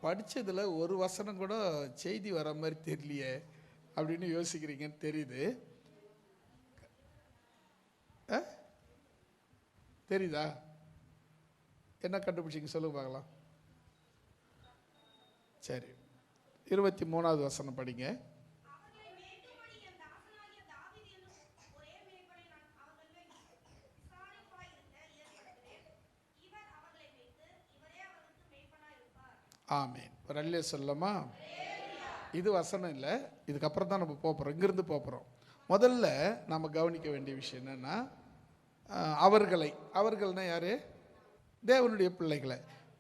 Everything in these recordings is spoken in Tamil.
படித்ததில் ஒரு வசனம் கூட செய்தி வர மாதிரி தெரியலையே அப்படின்னு யோசிக்கிறீங்கன்னு தெரியுது. தெரியுதா? என்ன கண்டுபிடிச்சிங்க சொல்லுங்க பார்க்கலாம். சரி, 23வது வசனம் படிங்க. ஆமேன். ஒரு அல்லே சொல்லமா? இது வசனம் இல்லை, இதுக்கப்புறம் தான் நம்ம போகிறோம். இங்கிருந்து போகிறோம். முதல்ல நம்ம கவனிக்க வேண்டிய விஷயம் என்னென்னா, அவர்கள்னா யார்? தேவனுடைய பிள்ளைகளை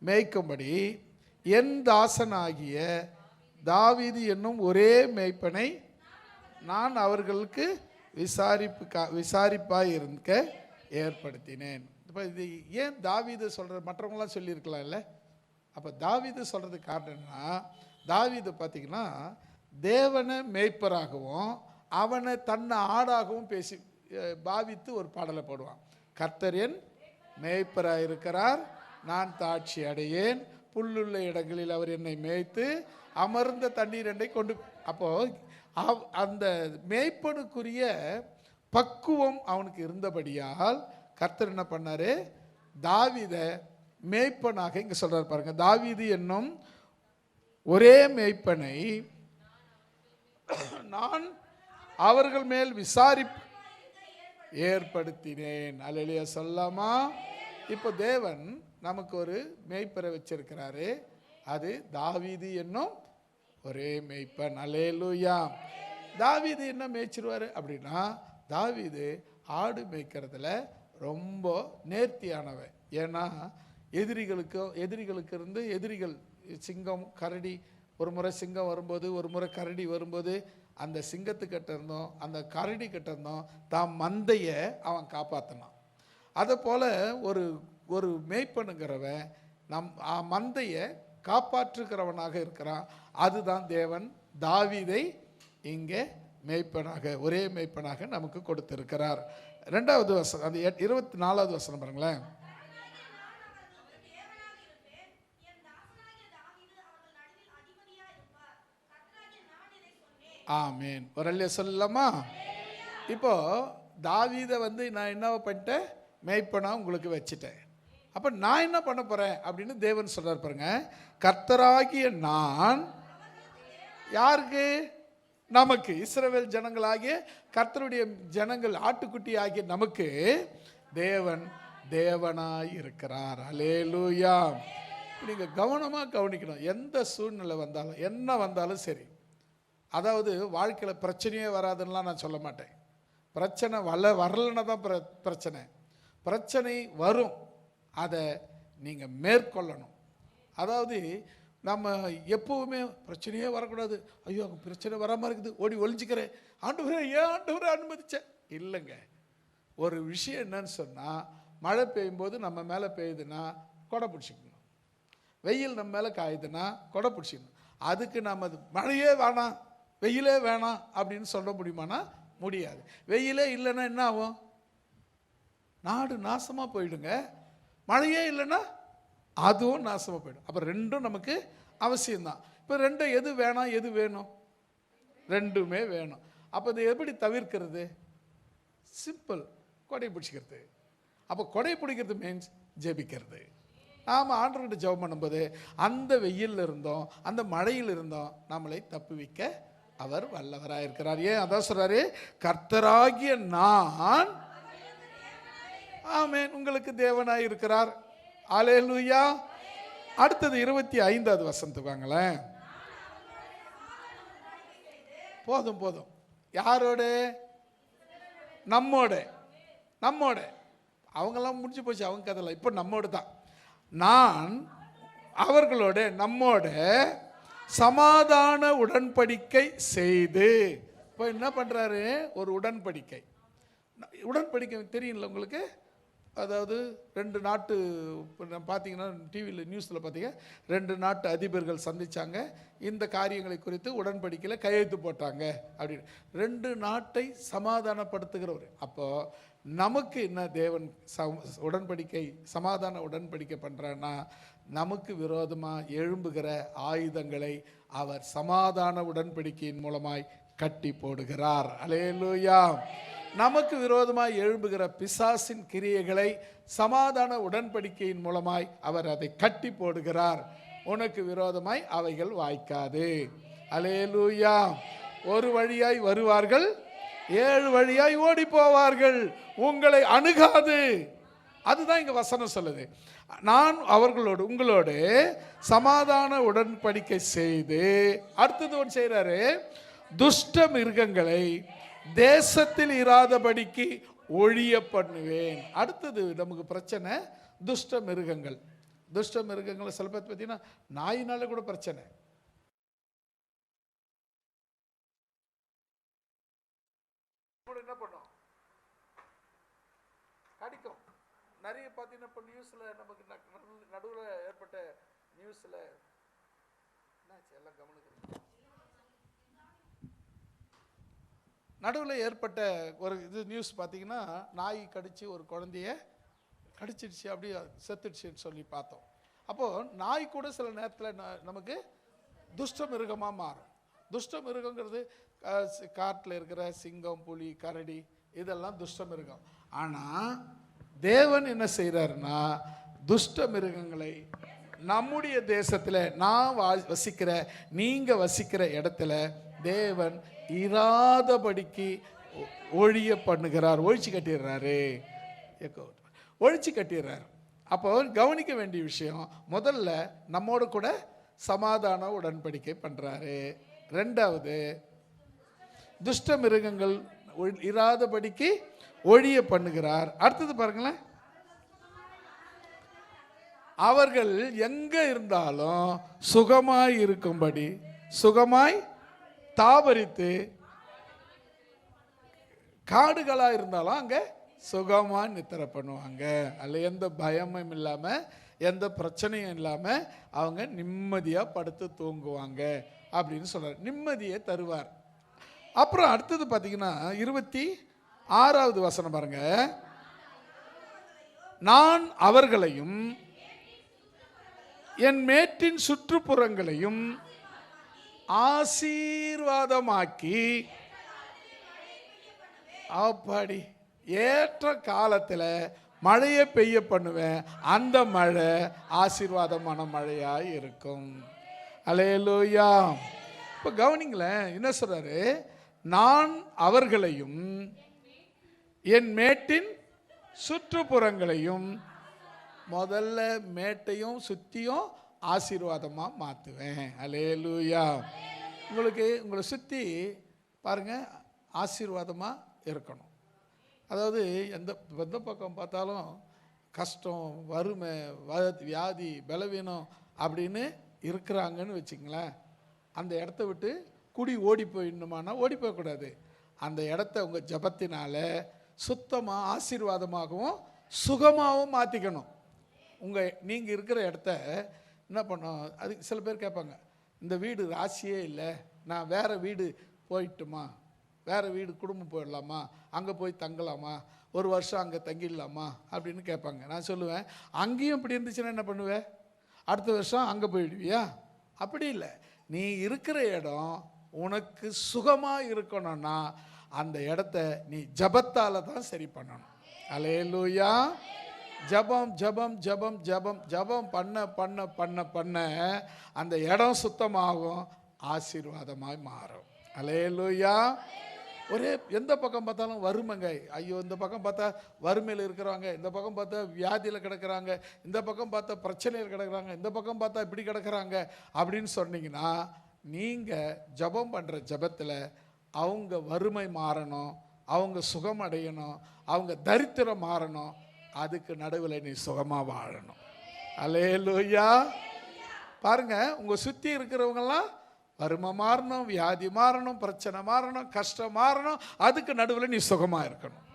மேய்க்கும்படி என் தாசனாகிய தாவீது என்னும் ஒரே மேய்ப்பனை நான் அவர்களுக்கு விசாரிப்பாய் இருக்க ஏற்படுத்தினேன். இப்போ இது ஏன் தாவீது சொல்கிற? மற்றவங்களாம் சொல்லியிருக்கலாம் இல்லை? அப்போ தாவீது சொல்கிறதுக்கு காரணம் என்னன்னா, தாவீது பார்த்திங்கன்னா தேவனை மேய்ப்பராகவும் அவனை தன்னை ஆடாகவும் பேசி பாவித்து ஒரு பாடலை போடுவான். கர்த்தர் என் மேய்ப்பராக இருக்கிறார், நான் தாட்சி அடையேன், புல்லுள்ள இடங்களில் அவர் என்னை மேய்த்து அமர்ந்த தண்ணீர் என்னை கொண்டு. அப்போது அந்த மேய்ப்பனுக்குரிய பக்குவம் அவனுக்கு இருந்தபடியால் கர்த்தர் என்ன பண்ணார்? தாவீதை மேய்ப்பனாக இங்கே சொல்றார் பாருங்க. தாவீது என்னும் ஒரே மேய்ப்பனை நான் அவர்கள் மேல் ஏற்படுத்தினேன். அல்லேலூயா சொல்லாமா? இப்போ தேவன் நமக்கு ஒரு மேய்ப்பரை வச்சிருக்கிறாரு. அது தாவீது என்னும் ஒரே மேய்ப்பன். அல்லேலூயா. தாவீது என்ன மேய்ச்சிருவாரு அப்படின்னா, தாவீது ஆடு மேய்க்கிறதுல ரொம்ப நேர்த்தியானவன். ஏன்னா எதிரிகளுக்கு இருந்து எதிரிகள் சிங்கம் கரடி, ஒரு முறை சிங்கம் வரும்போது ஒரு முறை கரடி வரும்போது அந்த சிங்கத்துக்கிட்ட இருந்தோம் அந்த கரடி கிட்ட இருந்தோம் தான் மந்தையை அவன் காப்பாற்றினான். அதை போல் ஒரு மேய்ப்பனுங்கிறவன் மந்தையை காப்பாற்றுகிறவனாக இருக்கிறான். அதுதான் தேவன் தாவீதை இங்கே மேய்ப்பனாக, ஒரே மேய்ப்பனாக நமக்கு கொடுத்திருக்கிறார். 2வது வசனம், அந்த 24வது வசனம் பாருங்களேன். ஆமேன். ஒரு அல்லே சொல்லலாமா? இப்போ தாவீதை நான் என்ன பண்ணிட்டேன்? மேய்ப்பனா உங்களுக்கு வச்சுட்டேன். அப்போ நான் என்ன பண்ண போகிறேன் அப்படின்னு தேவன் சொல்கிறார் பாருங்க. கர்த்தராகிய நான் யாருக்கு? நமக்கு, இஸ்ரவேல் ஜனங்களாகிய கர்த்தருடைய ஜனங்கள், ஆட்டுக்குட்டி ஆகிய நமக்கு தேவன் தேவனாய் இருக்கிறார். அல்லேலூயா. நீங்கள் கவனமாக கவனிக்கணும். எந்த சூழ்நிலை வந்தாலும் என்ன வந்தாலும் சரி, அதாவது வாழ்க்கையில் பிரச்சனையே வராதுன்னெலாம் நான் சொல்ல மாட்டேன். பிரச்சனை வரலன்னா தான் பிரச்சனை வரும். அதை நீங்கள் மேற்கொள்ளணும். அதாவது நம்ம எப்போவுமே பிரச்சனையே வரக்கூடாது. ஐயோ அங்கே பிரச்சனை வராமல் இருக்குது, ஓடி ஒளிஞ்சிக்கிறேன், ஆண்டவரே ஏன் ஆண்டவரே அனுமதிச்சேன். இல்லைங்க. ஒரு விஷயம் என்னன்னு சொன்னால், மழை பெய்யும்போது நம்ம மேலே பெய்யுதுன்னா கொடை பிடிச்சிக்கணும். வெயில் நம்ம மேலே காயுதுன்னா கொடை பிடிச்சிக்கணும். அதுக்கு நம்ம மழையே வேணாம் வெயிலே வேணாம் அப்படின்னு சொல்ல முடியுமானா? முடியாது. வெயிலே இல்லைன்னா என்ன ஆகும்? நாடு நாசமாக போயிடுங்க. மழையே இல்லைன்னா அதுவும் நாசமாக போயிடும். அப்போ ரெண்டும் நமக்கு அவசியம்தான். இப்போ ரெண்டும் எது வேணாம் எது வேணும்? ரெண்டுமே வேணும். அப்போ இது எப்படி தவிர்க்கிறது? சிம்பிள், கொடை பிடிச்சிக்கிறது. அப்போ கொடை பிடிக்கிறது மீன்ஸ் ஜெபிக்கிறது. நாம் ஆண்டவர்கிட்ட ஜெபம் பண்ணும்போது அந்த வெயிலில் இருந்தோம் அந்த மழையில் இருந்தோம் நம்மளை தப்புவிக்க அவர் வல்லவராக இருக்கிறார். ஏன் அதான் சொல்றாரு, கர்த்தராகிய நான் ஆமென் உங்களுக்கு தேவனாய் இருக்கிறார். அல்லேலூயா. அடுத்தது 25வது வசனத்துக்கு வாங்களேன். போதும். யாரோட? நம்மோட. அவங்கெல்லாம் முடிஞ்சு போச்சு, அவங்க கதையில. இப்போ நம்மோடு தான். நான் அவர்களோட, நம்மோட சமாதான உடன்படிக்கை செய்து. இப்போ என்ன பண்ணுறாரு? ஒரு உடன்படிக்கை தெரியும்ல உங்களுக்கு? அதாவது 2 நாட்டு, பார்த்தீங்கன்னா டிவியில் நியூஸில் பார்த்தீங்க, 2 நாட்டு அதிபர்கள் சந்தித்தாங்க. இந்த காரியங்களை குறித்து உடன்படிக்கையில் கையெழுத்து போட்டாங்க அப்படின்னு. 2 நாட்டை சமாதானப்படுத்துகிறவர். அப்போது நமக்கு என்ன தேவன் உடன்படிக்கை, சமாதான உடன்படிக்கை பண்ணுறான்னா, நமக்கு விரோதமாக எழும்புகிற ஆயுதங்களை அவர் சமாதான உடன்படிக்கையின் மூலமாய் கட்டி போடுகிறார். அல்லேலூயா. நமக்கு விரோதமாய் எழும்புகிற பிசாசின் கிரியைகளை சமாதான உடன்படிக்கையின் மூலமாய் அவர் அதை கட்டி போடுகிறார். உனக்கு விரோதமாய் அவைகள் வாய்க்காது. அல்லேலூயா. ஒரு வழியாய் வருவார்கள், 7 வழியாய் ஓடி போவார்கள், உங்களை அணுகாது. அதுதான் இங்க வசனம் சொல்லுது. நான் அவர்களோடு உங்களோடு சமாதான உடன்படிக்கை செய்து, அடுத்தது ஒன்று செய்யறாரு, துஷ்ட மிருகங்களை தேசத்தில் இராதபடிக்கு ஒழிய பண்ணுவேன். அடுத்தது நமக்கு பிரச்சனை துஷ்ட மிருகங்கள். துஷ்ட மிருகங்களை சில பேர் பார்த்தீங்கன்னா நாயினால கூட பிரச்சனை. என்ன பண்ணும்? கடிக்கும். நிறைய பார்த்தீங்கன்னா இப்போ நியூஸில் நமக்கு நடுவில் ஏற்பட்ட நியூஸில் என்னாச்சு எல்லாம் கவனிக்கிறீங்க. நடுவில் ஏற்பட்ட ஒரு இது நியூஸ் பார்த்தீங்கன்னா, நாய் கடிச்சு ஒரு குழந்தைய கடிச்சிடுச்சு, அப்படியே செத்துடுச்சுன்னு சொல்லி பார்த்தோம். அப்போது நாய் கூட சில நேரத்தில் நமக்கு துஷ்ட மிருகமாக மாறும். துஷ்ட மிருகங்கிறது காட்டில் இருக்கிற சிங்கம், புலி, கரடி இதெல்லாம் துஷ்ட மிருகம். ஆனால் தேவன் என்ன செய்கிறாருன்னா, துஷ்ட மிருகங்களை நம்முடைய தேசத்தில் நான் வசிக்கிற நீங்கள் வசிக்கிற இடத்துல தேவன் இராதபடிக்கு ஒழிய பண்ணுகிறார். ஒழிச்சு கட்டிடுறாரு, ஒழிச்சு கட்டிடுறாரு. அப்போ கவனிக்க வேண்டிய விஷயம், முதல்ல நம்மோடு கூட சமாதான உடன்படிக்கை பண்றாரு. ரெண்டாவது, துஷ்ட மிருகங்கள் இராதபடிக்கு ஒழிய பண்ணுகிறார். அடுத்தது பாருங்களேன், அவர்கள் எங்க இருந்தாலும் சுகமாய் இருக்கும்படி சுகமாய் தாபரித்து, காடுகளா இருந்தாலும் அங்க சுகமா நித்திரை பண்ணுவாங்க. அல்ல எந்த பயமும் இல்லாம எந்த பிரச்சனையும் இல்லாம அவங்க நிம்மதியா படுத்து தூங்குவாங்க அப்படின்னு சொல்றாரு. நிம்மதியை தருவார். அப்புறம் அடுத்தது பார்த்தீங்கன்னா 26வது வசனம் பாருங்க. நான் அவர்களையும் என் மேட்டின் சுற்றுப்புறங்களையும் ஆசீர்வாதமாக்கி, அப்படி ஏற்ற காலத்தில் மழையை பெய்ய பண்ணுவேன். அந்த மழை ஆசீர்வாதமான மழையாய் இருக்கும். அல்லேலூயா. இப்போ கவனிங்களேன், என்ன சொல்றாரு, நான் அவர்களையும் என் மேட்டின் சுற்றுப்புறங்களையும், முதல்ல மேட்டையும் சுற்றியும் ஆசீர்வாதமாக மாற்றுவேன். அல்லேலூயா. உங்களை சுற்றி பாருங்கள் ஆசீர்வாதமாக இருக்கணும். அதாவது எந்த பக்கம் பார்த்தாலும் கஷ்டம், வறுமை, வியாதி, பலவீனம் அப்படின்னு இருக்கிறாங்கன்னு வச்சுங்களேன், அந்த இடத்த விட்டு குடி ஓடி போயிடணுமானா ஓடி போகக்கூடாது. அந்த இடத்த உங்கள் ஜபத்தினால சுத்தமாக ஆசீர்வாதமாகவும் சுகமாகவும் மாற்றிக்கணும். நீங்கள் இருக்கிற இடத்த என்ன பண்ணோம், அதுக்கு சில பேர் கேட்பாங்க, இந்த வீடு ராசியே இல்லை, நான் வேறு வீடு போயிட்டுமா, வேறு வீடு குடும்பம் போயிடலாமா, அங்கே போய் தங்கலாமா, ஒரு வருஷம் அங்கே தங்கிடலாமா அப்படின்னு கேட்பாங்க. நான் சொல்லுவேன், அங்கேயும் இப்படி இருந்துச்சுன்னா என்ன பண்ணுவேன், அடுத்த வருஷம் அங்கே போயிடுவியா? அப்படி இல்லை. நீ இருக்கிற இடம் உனக்கு சுகமாக இருக்கணும்னா அந்த இடத்த நீ ஜபத்தால் தான் சரி பண்ணணும். அல்லேலூயா. ஜபம் ஜபம் ஜபம் ஜபம் ஜபம் பண்ண பண்ண பண்ண பண்ண அந்த இடம் சுத்தமாகும், ஆசீர்வாதமாய் மாறும். அல்லேலூயா. ஒரே எந்த பக்கம் பார்த்தாலும் வறுமைங்க, ஐயோ இந்த பக்கம் பார்த்தா வறுமையில் இருக்கிறாங்க, இந்த பக்கம் பார்த்தா வியாதியில் கிடக்கிறாங்க, இந்த பக்கம் பார்த்தா பிரச்சனையில் கிடக்கிறாங்க, இந்த பக்கம் பார்த்தா இப்படி கிடக்கிறாங்க அப்படின்னு சொன்னீங்கன்னா, நீங்கள் ஜபம் பண்ணுற ஜபத்தில் அவங்க வறுமை மாறணும், அவங்க சுகம் அடையணும், அவங்க தரித்திரம் மாறணும், அதுக்கு நடுவில் நீ சுகமாக வாழணும். அல்லேலூயா. பாருங்க, உங்கள் சுற்றி இருக்கிறவங்கெல்லாம் வறுமை மாறணும், வியாதி மாறணும், பிரச்சனை மாறணும், கஷ்டம் மாறணும், அதுக்கு நடுவில் நீ சுகமாக இருக்கணும்.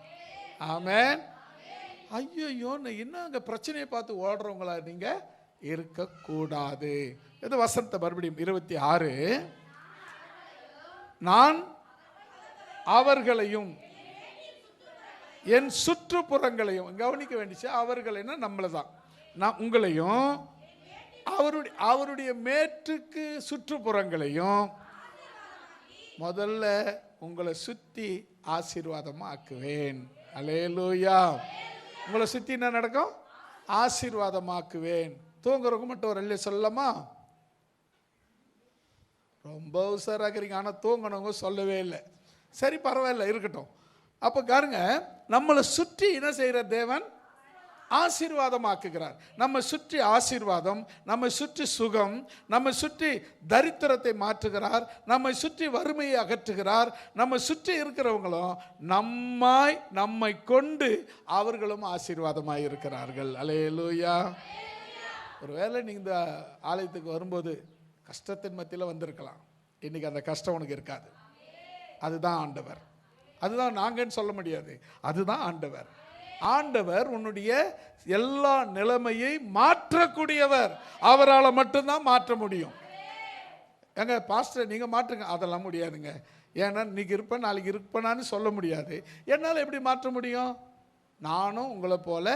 ஆமென். ஐயோ என்ன அங்கே பிரச்சனையை பார்த்து ஓடுறவங்களா நீங்கள் இருக்கக்கூடாது. இது வசனத்தை மறுபடியும் 26, நான் அவர்களையும் என் சுற்றுப்புறங்களையும், கவனிக்க வேண்டிச்சு அவர்களைன்னா நம்மளை தான், நான் உங்களையும் அவருடைய மேற்றுக்கு சுற்றுப்புறங்களையும் முதல்ல உங்களை சுற்றி ஆசீர்வாதமாக ஆக்குவேன். அல்லேலூயா. உங்களை சுற்றி என்ன நடக்கும்? ஆசீர்வாதமாக்குவேன். தூங்குறவங்க மட்டும் ஒரு அல்லேலூயா சொல்லலாமா? ரொம்ப உஷாராக்கிறீங்க, ஆனால் தூங்கினவங்க சொல்லவே இல்லை. சரி, பரவாயில்ல, இருக்கட்டும். அப்போ பாருங்க, நம்மளை சுற்றி என்ன செய்கிற தேவன்? ஆசீர்வாதமாக்குகிறார். நம்ம சுற்றி ஆசீர்வாதம், நம்ம சுற்றி சுகம், நம்ம சுற்றி தரித்திரத்தை மாற்றுகிறார், நம்மை சுற்றி வறுமையை அகற்றுகிறார். நம்ம சுற்றி இருக்கிறவங்களும் நம்மை கொண்டு அவர்களும் ஆசீர்வாதமாக இருக்கிறார்கள். அல்லேலூயா. ஒருவேளை நீங்கள் இந்த ஆலயத்துக்கு வரும்போது கஷ்டத்தின் மத்தியில் வந்திருக்கலாம். இன்னைக்கு அந்த கஷ்டம் உனக்கு இருக்காது. அதுதான் ஆண்டவர். அதுதான் நாங்கன்னு சொல்ல முடியாது, அதுதான் ஆண்டவர். ஆண்டவர் உன்னுடைய எல்லா நிலைமையை மாற்றக்கூடியவர். அவரால் மட்டும்தான் மாற்ற முடியும். எங்க பாஸ்டர் நீங்க மாற்றுங்க, அதெல்லாம் முடியாதுங்க. ஏன்னா இன்னைக்கு இருப்பேன் நாளைக்கு இருப்பேனான்னு சொல்ல முடியாது. என்னால் எப்படி மாற்ற முடியும்? நானும் உங்களை போல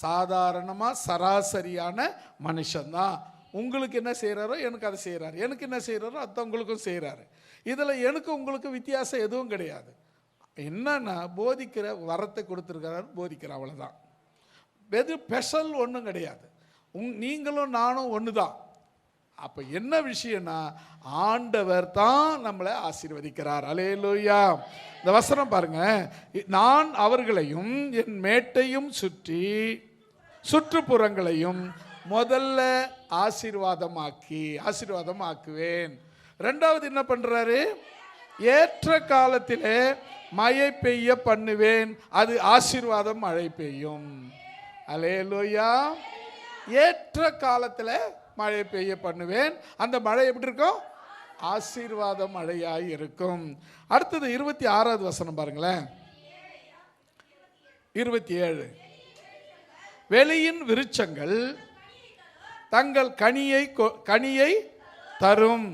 சாதாரணமாக சராசரியான மனுஷன்தான். உங்களுக்கு என்ன செய்கிறாரோ எனக்கு அதை செய்கிறாரு, எனக்கு என்ன செய்கிறாரோ அதை உங்களுக்கும் செய்கிறாரு. இதில் எனக்கு உங்களுக்கு வித்தியாசம் எதுவும் கிடையாது. என்னன்னா போதிக்கிற வரத்தை கொடுத்துருக்கிறாரு, போதிக்கிற அவ்வளோதான். எது ஸ்பெஷல் ஒன்றும் கிடையாது. நீங்களும் நானும் ஒன்று தான். அப்போ என்ன விஷயம்னா ஆண்டவர் தான் நம்மளை ஆசீர்வதிக்கிறார். அல்லேலூயா. இந்த வசனம் பாருங்க, நான் அவர்களையும் என் மேட்டையும் சுற்றுப்புறங்களையும் முதல்ல ஆசீர்வாதமாக்குவேன். ரெண்டாவது என்ன பண்றாரு? ஏற்ற காலத்திலே மழை பெய்ய பண்ணுவேன், அது ஆசீர்வாதம் மழை பெய்யும். அல்லேலூயா. ஏற்ற காலத்தில் மழை பெய்ய பண்ணுவேன். அந்த மழை எப்படி இருக்கும்? ஆசீர்வாதம் மழையாய் இருக்கும். அடுத்தது 26வது வசனம் பாருங்களேன். 27. வெளியின் விருட்சங்கள் தங்கள் கனியை தரும்.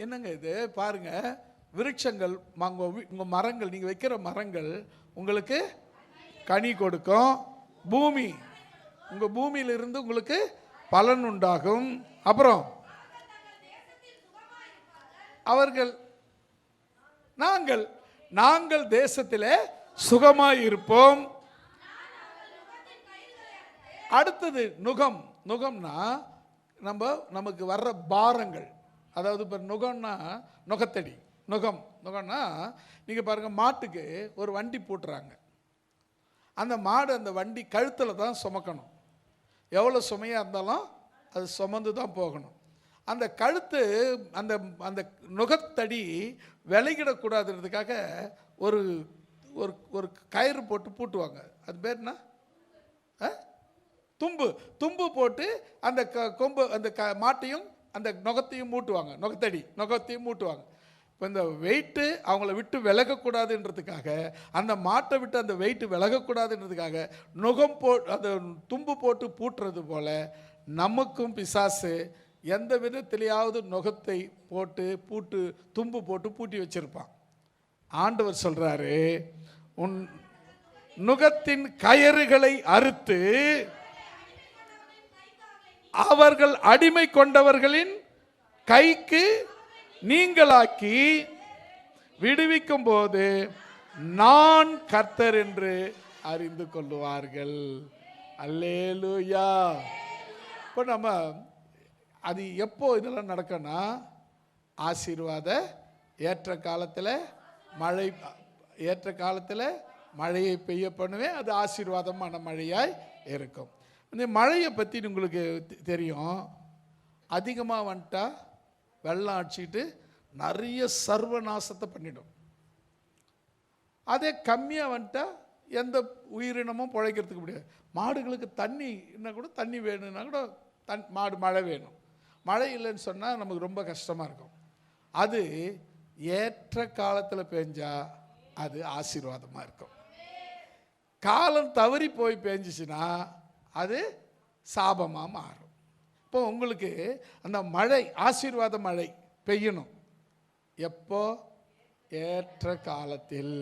என்னங்க இது பாருங்க, விருட்சங்கள் உங்க மரங்கள், நீங்க வைக்கிற மரங்கள் உங்களுக்கு கனி கொடுக்கும். பூமி, உங்க பூமியிலிருந்து உங்களுக்கு பலன் உண்டாகும். அப்புறம் அவர்கள் நாங்கள் தேசத்திலே சுகமாய் இருப்போம். அடுத்தது நுகம்னா நமக்கு வர்ற பாரங்கள். அதாவது இப்போ நுகம்னா நுகத்தடி. நுகம்னா நீங்கள் பாருங்கள், மாட்டுக்கு ஒரு வண்டி போட்டுறாங்க. அந்த மாடு அந்த வண்டி கழுத்தில் தான் சுமக்கணும். எவ்வளோ சுமையாக இருந்தாலும் அது சுமந்து தான் போகணும். அந்த கழுத்து அந்த அந்த நுகத்தடி விலகிடக்கூடாதுன்றதுக்காக ஒரு ஒரு கயிறு போட்டு பூட்டுவாங்க. அது பேர் என்ன? தும்பு போட்டு அந்த கொம்பு அந்த மாட்டையும் அந்த நுகத்தையும் மூட்டுவாங்க. இப்போ இந்த வெயிட்டு அவங்கள விட்டு விலகக்கூடாதுன்றதுக்காக, அந்த மாட்டை விட்டு அந்த வெயிட்டு விலகக்கூடாதுன்றதுக்காக அந்த தும்பு போட்டு பூட்டுறது போல நமக்கும் பிசாசு எந்த விதத்திலேயாவது நுகத்தை போட்டு தும்பு போட்டு பூட்டி வச்சிருப்பான். ஆண்டவர் சொல்றாரு, உன் நுகத்தின் கயறுகளை அறுத்து அவர்கள் அடிமை கொண்டவர்களின் கைக்கு நீங்களாக்கி விடுவிக்கும் போது நான் கர்த்தர் என்று அறிந்து கொள்ளுவார்கள். அல்லேலூயா. இப்போ நம்ம அது எப்போ இதெல்லாம் நடக்கும்னா, ஆசீர்வாத ஏற்ற காலத்தில் மழையை பெய்ய பண்ணுவேன், அது ஆசீர்வாதமான மழையாய் இருக்கும். இந்த மழையை பற்றி உங்களுக்கு தெரியும். அதிகமாக வந்துட்டா வெள்ளம் அடிச்சுக்கிட்டு நிறைய சர்வநாசத்தை பண்ணிடும். அதே கம்மியாக வந்துட்டா எந்த உயிரினமும் பிழைக்கிறதுக்கு முடியாது. மாடுகளுக்கு தண்ணி கூட தண்ணி வேணும்னா கூட மழை வேணும். மழை இல்லைன்னு சொன்னால் நமக்கு ரொம்ப கஷ்டமாக இருக்கும். அது ஏற்ற காலத்தில் பெஞ்சா அது ஆசீர்வாதமாக இருக்கும். காலம் தவறி போய் பெஞ்சிச்சுன்னா அது சாபமாக மாறும். இப்போ உங்களுக்கு அந்த மழை, ஆசீர்வாத மழை பெய்யணும். எப்போ? ஏற்ற காலத்தில்.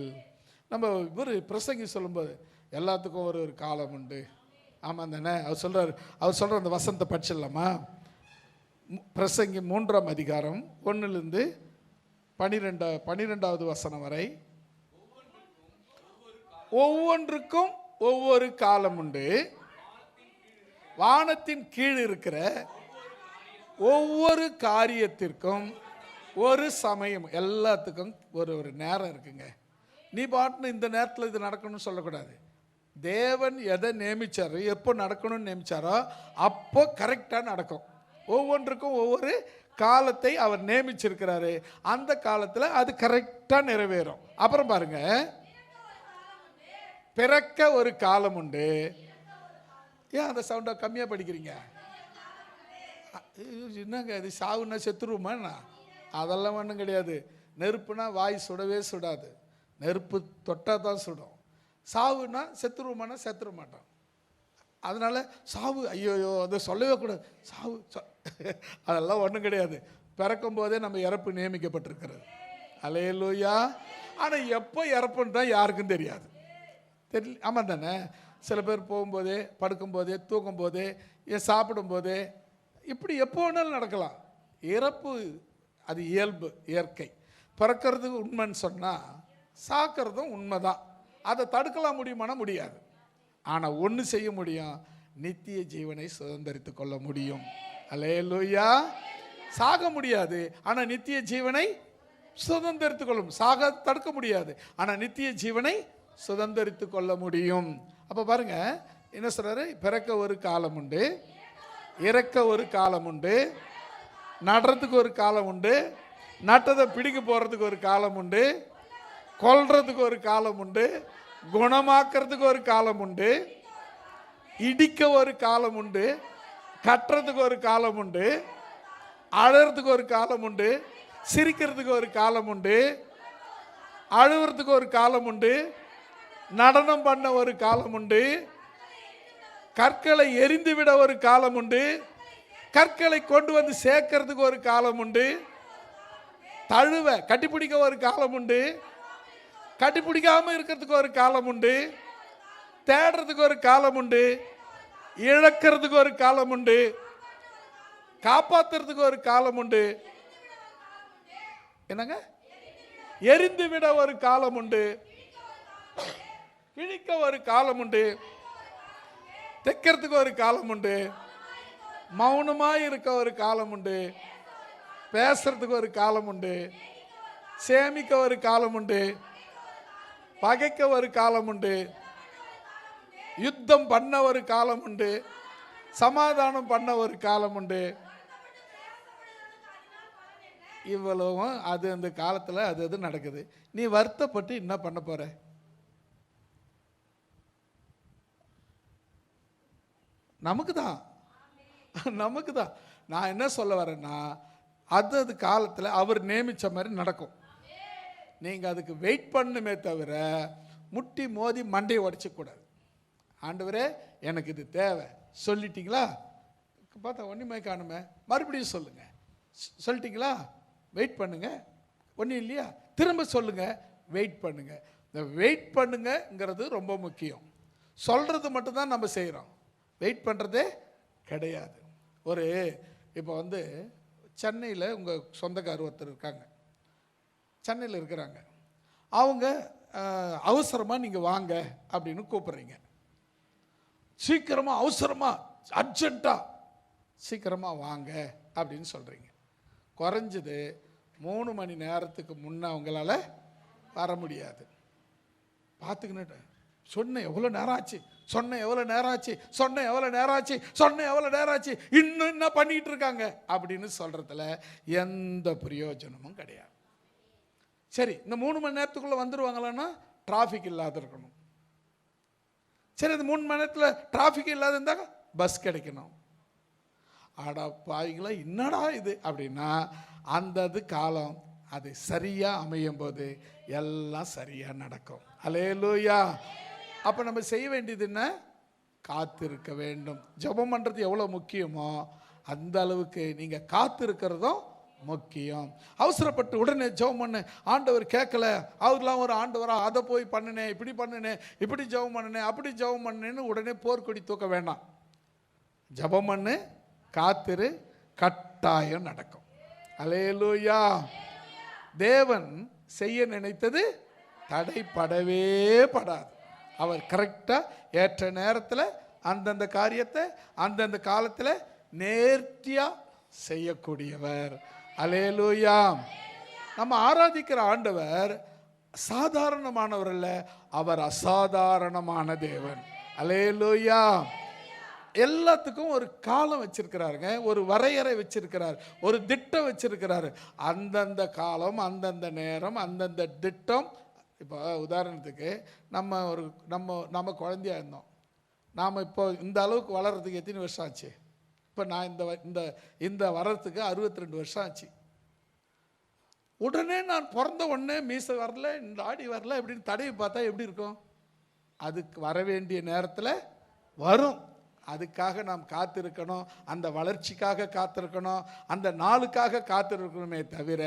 நம்ம ஒரு பிரசங்கி சொல்லும்போது எல்லாத்துக்கும் ஒரு காலம் உண்டு ஆமாம் தானே? அவர் சொல்கிற அந்த வசனத்தை படிச்சிடலாமா? பிரசங்கி 3ஆம் அதிகாரம் 1லிருந்து 12வது வசனம் வரை. ஒவ்வொன்றுக்கும் ஒவ்வொரு காலம் உண்டு. வானத்தின் கீழ் இருக்கிற ஒவ்வொரு காரியத்திற்கும் ஒரு சமயம், எல்லாத்துக்கும் ஒரு நேரம் இருக்குங்க. நீ பாட்டுன்னு இந்த நேரத்தில் இது நடக்கணும்னு சொல்லக்கூடாது. தேவன் எதை நியமிச்சாரோ, எப்போ நடக்கணும்னு நியமிச்சாரோ அப்போ கரெக்டாக நடக்கும். ஒவ்வொன்றுக்கும் ஒவ்வொரு காலத்தை அவர் நியமிச்சிருக்கிறாரு. அந்த காலத்தில் அது கரெக்டாக நிறைவேறும். அப்புறம் பாருங்க, பிறக்க ஒரு காலம் உண்டு. ஏன் அந்த சவுண்டை கம்மியாக படிக்கிறீங்க? என்னங்க அது, சாவுன்னா செத்துருவோமா? அதெல்லாம் ஒன்றும் கிடையாது. நெருப்புனா வாய் சுடவே சுடாது, நெருப்பு தொட்டால் தான் சுடும். சாவுனா செத்துருவோமானா செத்துற மாட்டோம். அதனால் சாவு, ஐயோயோ அதை சொல்லவே கூடாது. சாவு அதெல்லாம் ஒன்றும் கிடையாது. பிறக்கும் போதே நம்ம இறப்பு நியமிக்கப்பட்டிருக்கிறது. அல்லேலூயா. ஆனால் எப்போ இறப்புன்னு தான் யாருக்கும் தெரியாது. தெரியல. ஆமாம் தானே? சில பேர் போகும்போதே, படுக்கும்போதே, தூங்கும்போதே, சாப்பிடும்போதே, இப்படி எப்போ வேணாலும் நடக்கலாம். இறப்பு அது இயல்பு, இயற்கை. பிறக்கிறது உண்மைன்னு சொன்னால் சாக்கிறதும் உண்மை தான். அதை தடுக்கலாம் முடியுமானா முடியாது. ஆனால் ஒன்று செய்ய முடியும், நித்திய ஜீவனை சுதந்திரித்து கொள்ள முடியும். அல்லேலூயா. சாக முடியாது, ஆனால் நித்திய ஜீவனை சுதந்திரித்து கொள்ளும். சாக தடுக்க முடியாது, ஆனால் நித்திய ஜீவனை சுதந்திரித்து கொள்ள முடியும். அப்போ பாருங்க என்ன சொல்றாரு? பிறக்க ஒரு காலம் உண்டு, இறக்க ஒரு காலம் உண்டு, நடுறதுக்கு ஒரு காலம் உண்டு, நட்டதை பிடிக்க போகிறதுக்கு ஒரு காலம் உண்டு, கொல்றதுக்கு ஒரு காலம் உண்டு, குணமாக்குறதுக்கு ஒரு காலம் உண்டு, இடிக்க ஒரு காலம் உண்டு, கட்டுறதுக்கு ஒரு காலம் உண்டு, அழறதுக்கு ஒரு காலம் உண்டு, சிரிக்கிறதுக்கு ஒரு காலம் உண்டு, அழுவுறதுக்கு ஒரு காலம் உண்டு, நடனம் பண்ண ஒரு காலம் உண்டு, கற்களை எரிந்து விட ஒரு காலம் உண்டு, கற்களை கொண்டு வந்து சேர்க்கறதுக்கு ஒரு காலம் உண்டு, தழுவ கட்டிப்பிடிக்க ஒரு காலம் உண்டு, கட்டிப்பிடிக்காம இருக்கிறதுக்கு ஒரு காலம் உண்டு, தேடுறதுக்கு ஒரு காலம் உண்டு, இழக்கிறதுக்கு ஒரு காலம் உண்டு, காப்பாத்துறதுக்கு ஒரு காலம் உண்டு. என்னங்க? எரிந்து விட ஒரு காலம் உண்டு, கிழிக்க ஒரு காலம் உண்டு, தைக்கிறதுக்கு ஒரு காலம் உண்டு, மௌனமாய் இருக்க ஒரு காலம் உண்டு, பேசுறதுக்கு ஒரு காலம் உண்டு, சேமிக்க ஒரு காலம் உண்டு, பகைக்க ஒரு காலம் உண்டு, யுத்தம் பண்ண ஒரு காலம் உண்டு, சமாதானம் பண்ண ஒரு காலம் உண்டு. இவ்வளவும் அது அந்த காலத்தில் அது நடக்குது. நீ வருத்தப்பட்டு என்ன பண்ண போற? நமக்கு தான். நான் என்ன சொல்ல வரேன்னா, அது காலத்தில் அவர் நியமித்த மாதிரி நடக்கும். நீங்கள் அதுக்கு வெயிட் பண்ணுமே தவிர முட்டி மோதி மண்டையை உடைச்சக்கூடாது. ஆண்டவரே எனக்கு இது தேவை சொல்லிட்டீங்களா? பார்த்தா ஒன்றுமே காணுமே, மறுபடியும் சொல்லுங்க. சொல்லிட்டீங்களா? வெயிட் பண்ணுங்க. ஒன்றும் இல்லையா? திரும்ப சொல்லுங்க. வெயிட் பண்ணுங்க. இந்த வெயிட் பண்ணுங்கிறது ரொம்ப முக்கியம். சொல்கிறது மட்டும்தான் நம்ம செய்கிறோம், வெயிட் பண்ணுறதே கிடையாது. இப்போ சென்னையில் உங்கள் சொந்தக்காரர் ஒருத்தர் இருக்காங்க, சென்னையில் இருக்கிறாங்க. அவங்க அவசரமாக நீங்கள் வாங்க அப்படின்னு கூப்பிட்றீங்க. சீக்கிரமாக, அவசரமாக, அர்ஜென்ட்டாக சீக்கிரமாக வாங்க அப்படின்னு சொல்கிறீங்க. குறைஞ்சது 3 மணி நேரத்துக்கு முன்னே அவங்களால வர முடியாது. பார்த்துக்கிட்டு சொன்னேன் எவ்வளோ நேரம் ஆச்சு, இன்னும் என்ன பண்ணிட்டு இருக்காங்க அப்படின்னு சொல்றதுல எந்த பிரயோஜனமும் கிடையாது. சரி, இந்த 3 மணி நேரத்துக்குள்ள வந்துருவாங்களான்னா டிராஃபிக் இல்லாத இருக்கணும். சரி, இந்த 3 மணி நேரத்தில் டிராஃபிக் இல்லாத இருந்தாங்க பஸ் கிடைக்கணும். ஆடா பாவிங்களா, என்னடா இது அப்படின்னா, அந்த காலம் அது சரியா அமையும் போது எல்லாம் சரியா நடக்கும். அல்லேலூயா. அப்போ நம்ம செய்ய வேண்டியது என்ன? காத்திருக்க வேண்டும். ஜெபம் பண்ணுறது எவ்வளோ முக்கியமோ அந்த அளவுக்கு நீங்கள் காத்திருக்கிறதும் முக்கியம். அவசரப்பட்டு உடனே ஜெபம் பண்ணு, ஆண்டவர் கேட்கல, அவர்லாம் ஒரு ஆண்டவரா, அதை போய் பண்ணினேன், இப்படி பண்ணினேன், இப்படி ஜெபம் பண்ணினேன், அப்படி ஜெபம் பண்ணேன்னு உடனே போர்க்கொடி தூக்க வேண்டாம். ஜெபம் பண்ணு, காத்திரு, கட்டாயம் நடக்கும். அல்லேலூயா. தேவன் செய்ய நினைத்தது தடைப்படவே படாது. அவர் கரெக்டாக ஏற்ற நேரத்தில் அந்தந்த காரியத்தை அந்தந்த காலத்தில் நேர்த்தியாக செய்யக்கூடியவர். அல்லேலூயா. நம்ம ஆராதிக்கிற ஆண்டவர் சாதாரணமானவர் அல்ல, அவர் அசாதாரணமான தேவன். அல்லேலூயா. எல்லாத்துக்கும் ஒரு காலம் வச்சிருக்கிறாருங்க, ஒரு வரையறை வச்சிருக்கிறார், ஒரு திட்டம் வச்சிருக்கிறாரு. அந்தந்த காலம், அந்தந்த நேரம், அந்தந்த திட்டம். இப்போ உதாரணத்துக்கு நம்ம குழந்தையா இருந்தோம். நாம் இப்போ இந்த அளவுக்கு வளர்கிறதுக்கு எத்தனை வருஷம் ஆச்சு? இப்போ நான் இந்த வர்றதுக்கு 62 வருஷம் ஆச்சு. உடனே நான் பிறந்த உடனே மீசை வரல, இந்த ஆடி வரல அப்படின்னு தடவி பார்த்தா எப்படி இருக்கும்? அதுக்கு வர வேண்டிய நேரத்தில் வரும். அதுக்காக நாம் காத்திருக்கணும், அந்த வளர்ச்சிக்காக காத்திருக்கணும், அந்த நாளுக்காக காத்திருக்கணுமே தவிர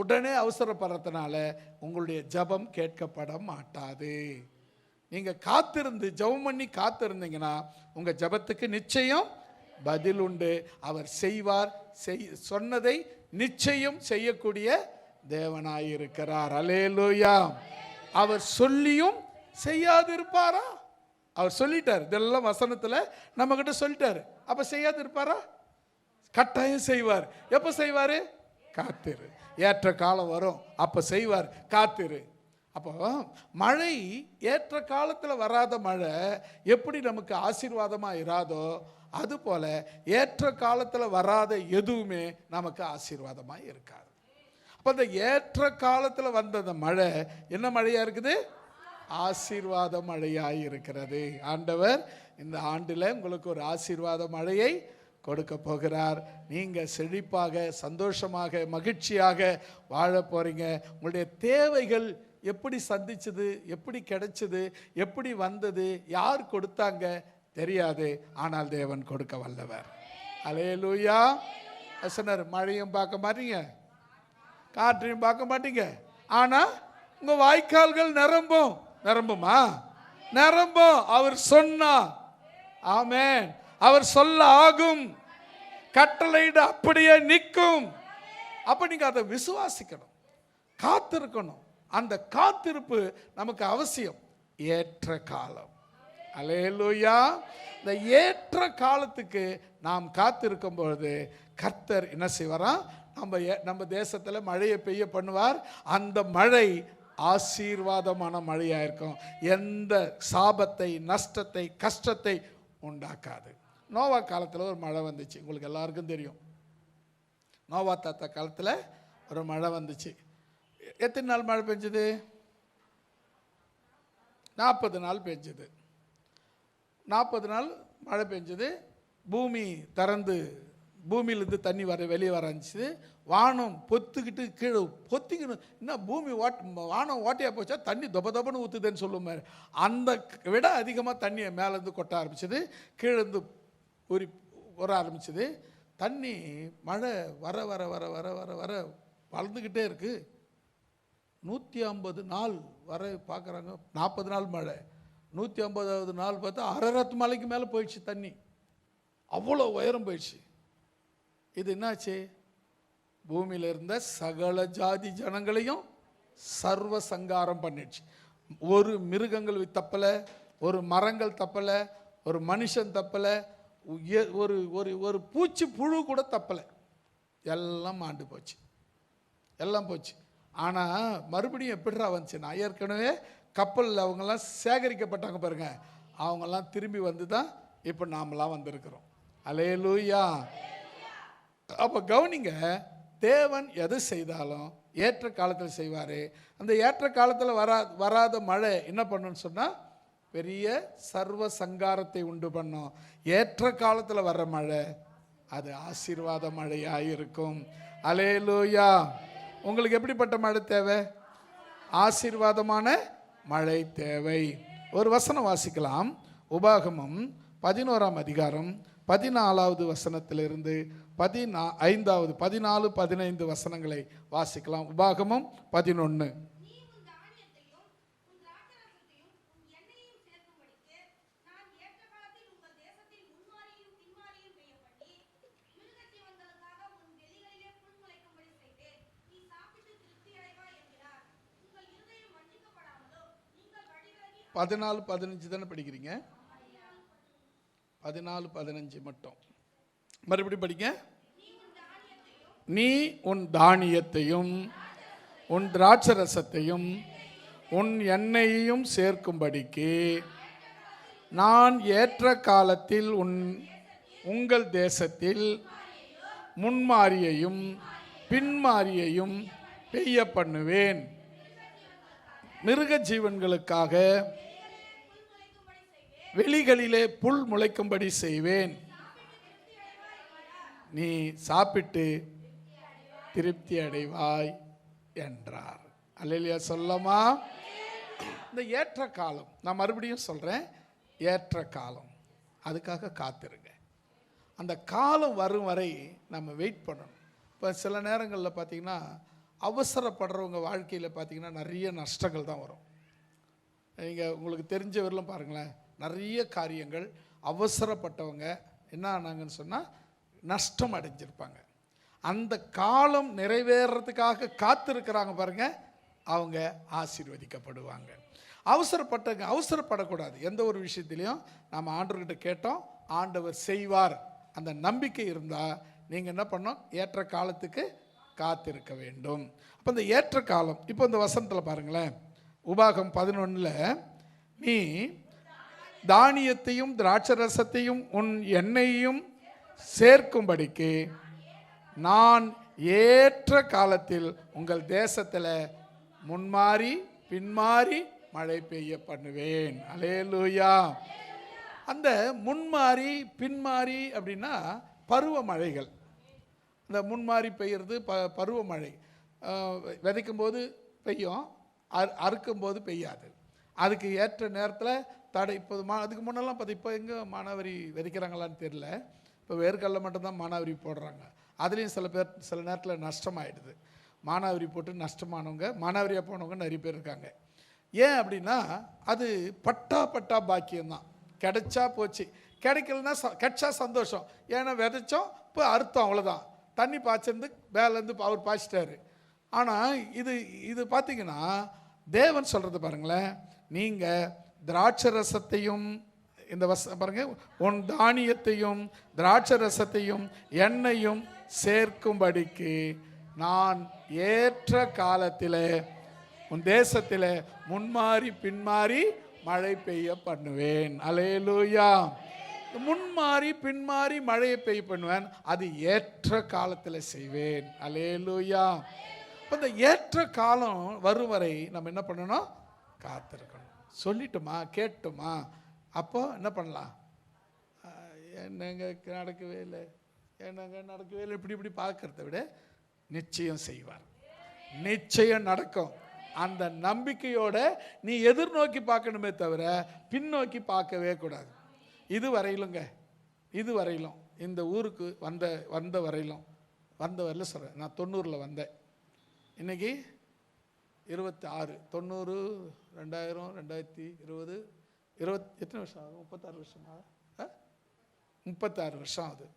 உடனே அவசரப்படுறதுனால உங்களுடைய ஜெபம் கேட்கப்பட மாட்டாது. நீங்கள் காத்திருந்து ஜெபம் பண்ணி காத்திருந்தீங்கன்னா உங்கள் ஜெபத்துக்கு நிச்சயம் பதில் உண்டு. அவர் செய்வார், சொன்னதை நிச்சயம் செய்யக்கூடிய தேவனாயிருக்கிறார். அல்லேலூயா. அவர் சொல்லியும் செய்யாது இருப்பாரா? அவர் சொல்லிட்டார், இதெல்லாம் வசனத்தில் நம்ம கிட்ட சொல்லிட்டாரு. அப்ப செய்யாது இருப்பாரா? கட்டாயம் செய்வார். எப்ப செய்வாரு? காத்திரு, ஏற்ற காலம் வரும் அப்ப செய்வார், காத்திரு. அப்போ மழை ஏற்ற காலத்தில் வராத மழை எப்படி நமக்கு ஆசீர்வாதமா இராதோ, அது போல ஏற்ற காலத்தில் வராத எதுவுமே நமக்கு ஆசீர்வாதமா இருக்காது. அப்ப அந்த ஏற்ற காலத்தில் வந்த அந்த மழை என்ன மழையா இருக்குது? ஆசீர்வாத மழையாய் இருக்கிறது. ஆண்டவர் இந்த ஆண்டில் உங்களுக்கு ஒரு ஆசீர்வாத மழையை கொடுக்க போகிறார். நீங்க செழிப்பாக, சந்தோஷமாக, மகிழ்ச்சியாக வாழ போறீங்க. உங்களுடைய தேவைகள் எப்படி சந்திச்சது, எப்படி கிடைச்சது, எப்படி வந்தது, யார் கொடுத்தாங்க தெரியாது, ஆனால் தேவன் கொடுக்க வல்லவர். அல்லேலூயா. சொன்னார், மழையும் பார்க்க மாட்டீங்க, காற்றையும் பார்க்க மாட்டீங்க, ஆனா உங்க வாய்க்கால்கள் நிரம்புமா? நிரம்பும். அவர் சொன்னா, ஆமென். அவர் சொல்ல ஆகும், கட்டளையிட அப்படியே நிற்கும். அப்ப நீங்க அதை விசுவாசிக்கணும், காத்திருக்கணும். அந்த காத்திருப்பு நமக்கு அவசியம். ஏற்ற காலம். அல்லேலூயா. இந்த ஏற்ற காலத்துக்கு நாம் காத்திருக்கும் பொழுது கர்த்தர் என்ன செய்வாராம்? நம்ம தேசத்தில் மழையை பெய்ய பண்ணுவார். அந்த மழை ஆசீர்வாதமான மழையா இருக்கும். எந்த சாபத்தை, நஷ்டத்தை, கஷ்டத்தை உண்டாக்காது. நோவா காலத்தில் ஒரு மழை வந்துச்சு, உங்களுக்கு எல்லாருக்கும் தெரியும். நோவா தாத்தா காலத்தில் ஒரு மழை வந்துச்சு. எத்தனை நாள் மழை பெஞ்சது? 40 நாள் பெஞ்சது. 40 நாள் மழை பெஞ்சது. பூமி திறந்து பூமியிலிருந்து தண்ணி வெளியே வர ஆரம்பிச்சு. வானம் பொத்துக்கிட்டு கீழே பொத்திக்கணும். இன்னும் பூமி வானம் ஓட்டையாக போச்சா தண்ணி தொபன்னு ஊற்றுதுன்னு சொல்லுவோம். அந்த விட அதிகமாக தண்ணியை மேலேருந்து கொட்ட ஆரம்பிச்சது, கீழேருந்து வர ஆரம்பிச்சது. தண்ணி மழை வர வர வர வர வர வர வளர்ந்துக்கிட்டே இருக்குது. 150 நாள் வர பார்க்குறாங்க. 40 நாள் மழை, 150வது நாள் பார்த்தா அரரத்து மலைக்கு மேலே போயிடுச்சு தண்ணி. அவ்வளோ உயரம் போயிடுச்சு. இது என்னாச்சு? பூமியில் இருந்த சகல ஜாதி ஜனங்களையும் சர்வ சங்காரம் பண்ணிடுச்சு. ஒரு மிருகங்கள் தப்பலை, ஒரு மரங்கள் தப்பலை, ஒரு மனுஷன் தப்பலை, ஒரு ஒரு ஒரு பூச்சி புழு கூட தப்பலை. எல்லாம் ஆண்டு போச்சு, எல்லாம் போச்சு. ஆனால் மறுபடியும் எப்படிரா வந்துச்சுன்னா, ஏற்கனவே கப்பலில் அவங்கெல்லாம் சேகரிக்கப்பட்டாங்க பாருங்க, அவங்கெல்லாம் திரும்பி வந்து தான் இப்போ நாமெல்லாம் வந்திருக்கிறோம். அல்லேலூயா. அப்போ கவனிங்க, தேவன் எது செய்தாலும் ஏற்ற காலத்தில் செய்வார். அந்த ஏற்ற காலத்தில் வராத மழை என்ன பண்ணுன்னு சொன்னால் பெரிய சர்வ சங்காரத்தை உண்டு பண்ணும். ஏற்ற காலத்தில் வர்ற மழை அது ஆசீர்வாத மழையாக இருக்கும். அல்லேலூயா. உங்களுக்கு எப்படிப்பட்ட மழை தேவை? ஆசீர்வாதமான மழை தேவை. ஒரு வசனம் வாசிக்கலாம். உபாகமம் 11ஆம் அதிகாரம் 14வது வசனத்திலிருந்து 15 14 15 வசனங்களை வாசிக்கலாம். உபாகமம் 11. பதினாலு 15 தானே படிக்கிறீங்க? 14 15 மட்டும் மறுபடியும் படிங்க. நீ உன் தானியத்தையும் உன் திராட்சரசத்தையும் உன் எண்ணெயையும் சேர்க்கும்படிக்கு நான் ஏற்ற காலத்தில் உங்கள் தேசத்தில் முன்மாரியையும் பின்மாரியையும் பெய்ய பண்ணுவேன். மிருக ஜீவன்களுக்காக வெளிகளிலே புல் முளைக்கும்படி செய்வேன். நீ சாப்பிட்டு திருப்தி அடைவாய் என்றார். அல்லேலூயா சொல்லமா? இந்த ஏற்ற காலம், நான் மறுபடியும் சொல்றேன், ஏற்ற காலம், அதுக்காக காத்திருங்க. அந்த காலம் வரும் வரை நம்ம வெயிட் பண்ணணும். இப்போ சில நேரங்களில் பார்த்தீங்கன்னா அவசரப்படுறவங்க வாழ்க்கையில் பார்த்தீங்கன்னா நிறைய நஷ்டங்கள் தான் வரும். நீங்கள் உங்களுக்கு தெரிஞ்சவரெல்லாம் பாருங்களேன், நிறைய காரியங்கள் அவசரப்பட்டவங்க என்ன ஆனாங்கன்னு சொன்னால் நஷ்டம் அடைஞ்சிருப்பாங்க. அந்த காலம் நிறைவேறதுக்காக காத்திருக்கிறாங்க பாருங்க, அவங்க ஆசீர்வதிக்கப்படுவாங்க. அவசரப்படக்கூடாது. எந்த ஒரு விஷயத்திலையும் நம்ம ஆண்டவர்கிட்ட கேட்டோம், ஆண்டவர் செய்வார், அந்த நம்பிக்கை இருந்தால் நீங்கள் என்ன பண்ணோம், ஏற்ற காலத்துக்கு காத்திருக்க வேண்டும். அப்போ இந்த ஏற்ற காலம், இப்போ இந்த வசனத்தில் பாருங்களேன், உபாகம் 11, நீ தானியத்தையும் திராட்சரசத்தையும் உன் எண்ணெயையும் சேர்க்கும்படிக்கு நான் ஏற்ற காலத்தில் உங்கள் தேசத்தில் முன்மாறி பின்மாறி மழை பெய்ய பண்ணுவேன். அல்லேலூயா. அந்த முன்மாறி பின்மாறி அப்படின்னா பருவமழைகள். இந்த முன்மாறி பெய்யறது பருவமழை. விதைக்கும் போது பெய்யும், அறுக்கும் போது பெய்யாது. அதுக்கு ஏற்ற நேரத்தில் தடை. இப்போ அதுக்கு முன்னெல்லாம் பார்த்து, இப்போ எங்கே மானாவரி விதைக்கிறாங்களான்னு தெரியல. இப்போ வேர்க்கடலை மட்டும்தான் மானாவரி போடுறாங்க. அதுலேயும் சில நேரத்தில் நஷ்டமாயிடுது. மானாவரி போட்டு நஷ்டமானவங்க, மானாவரியாக போனவங்க நிறைய பேர் இருக்காங்க. ஏன் அப்படின்னா அது பட்டா பாக்கியம்தான். கிடைச்சா போச்சு, கிடைக்கலன்னா கிடைச்சா சந்தோஷம். ஏன்னா விதைச்சோம், இப்போ அர்த்தம், அவ்வளோதான். தண்ணி பாய்ச்சிருந்து மேலேருந்து அவர் பாய்ச்சிட்டாரு. ஆனால் இது பார்த்தீங்கன்னா தேவன் சொல்கிறது பாருங்களேன், நீங்கள் திராட்சரசத்தையும் இந்த பாருங்க, உன் தானியத்தையும் திராட்சரசத்தையும் எண்ணெயும் சேர்க்கும்படிக்கு நான் ஏற்ற காலத்தில் உன் தேசத்தில் முன்மாறி பின்மாறி மழை பெய்ய பண்ணுவேன். அல்லேலூயா. முன்மாறி பின்மாறி மழையை பெய்ய பண்ணுவேன், அது ஏற்ற காலத்தில் செய்வேன். அல்லேலூயா. இப்போ இந்த ஏற்ற காலம் வரும் வரை நம்ம என்ன பண்ணணும், காத்திருக்கணும். சொல்லிட்டுமா கேட்டுமா, அப்போ என்ன பண்ணலாம், என்னங்க நடக்கவே இல்லை, இப்படி பார்க்கறத விட நிச்சயம் செய்வார், நிச்சயம் நடக்கும். அந்த நம்பிக்கையோட நீ எதிர்நோக்கி பார்க்கணுமே தவிர பின்னோக்கி பார்க்கவே கூடாது. இது வரையிலும் இந்த ஊருக்கு வந்த வரையிலும் சொல்கிறேன். நான் 90 வந்தேன், இன்னைக்கு 26, 90, 2000, 2020, எத்தனை வருஷம் ஆகுது? 36 வருஷமா? 36 வருஷம் ஆகுது.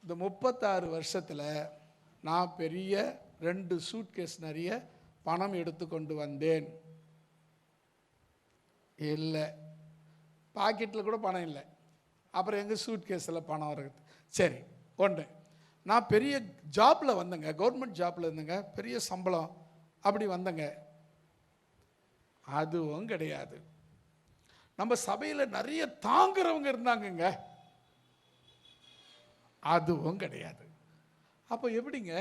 இந்த 36 வருஷத்தில் நான் பெரிய 2 சூட்கேஸ் நிறைய பணம் எடுத்துக்கொண்டு வந்தேன். இல்லை, பாக்கெட்டில் கூட பணம் இல்லை. அப்புறம் எங்கள் சூட்கேஸில் பணம் வருது. சரி, ஒன்று, நான் பெரிய ஜாப்பில் வந்தேங்க, கவர்மெண்ட் ஜாப்பில் இருந்தேங்க, பெரிய சம்பளம், அப்படி வந்தேங்க. அதுவும் கிடையாது. நம்ம சபையில் நிறைய தாங்குறவங்க இருந்தாங்கங்க, அதுவும் கிடையாது. அப்போ எப்படிங்க?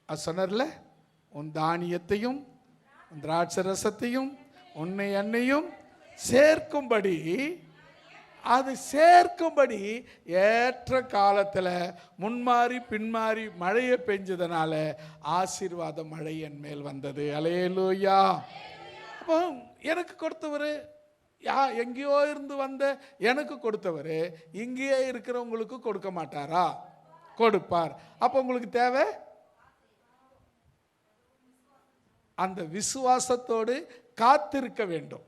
அது சொன்னார்ல, உன் தானியத்தையும் திராட்சரசத்தையும் உன்னை எண்ணெயும் சேர்க்கும்படி, அது சேர்க்கும்படி ஏற்ற காலத்தில் முன்மாறி பின்மாறி மழையை பெஞ்சதுனால ஆசீர்வாத மழை என் மேல் வந்தது. அல்லேலூயா. அப்போ எனக்கு கொடுத்தவர் எங்கேயோ இருந்து வந்த எனக்கு கொடுத்தவர் இங்கேயே இருக்கிறவங்களுக்கு கொடுக்க மாட்டாரா? கொடுப்பார். அப்போ உங்களுக்கு தேவை அந்த விசுவாசத்தோடு காத்திருக்க வேண்டும்.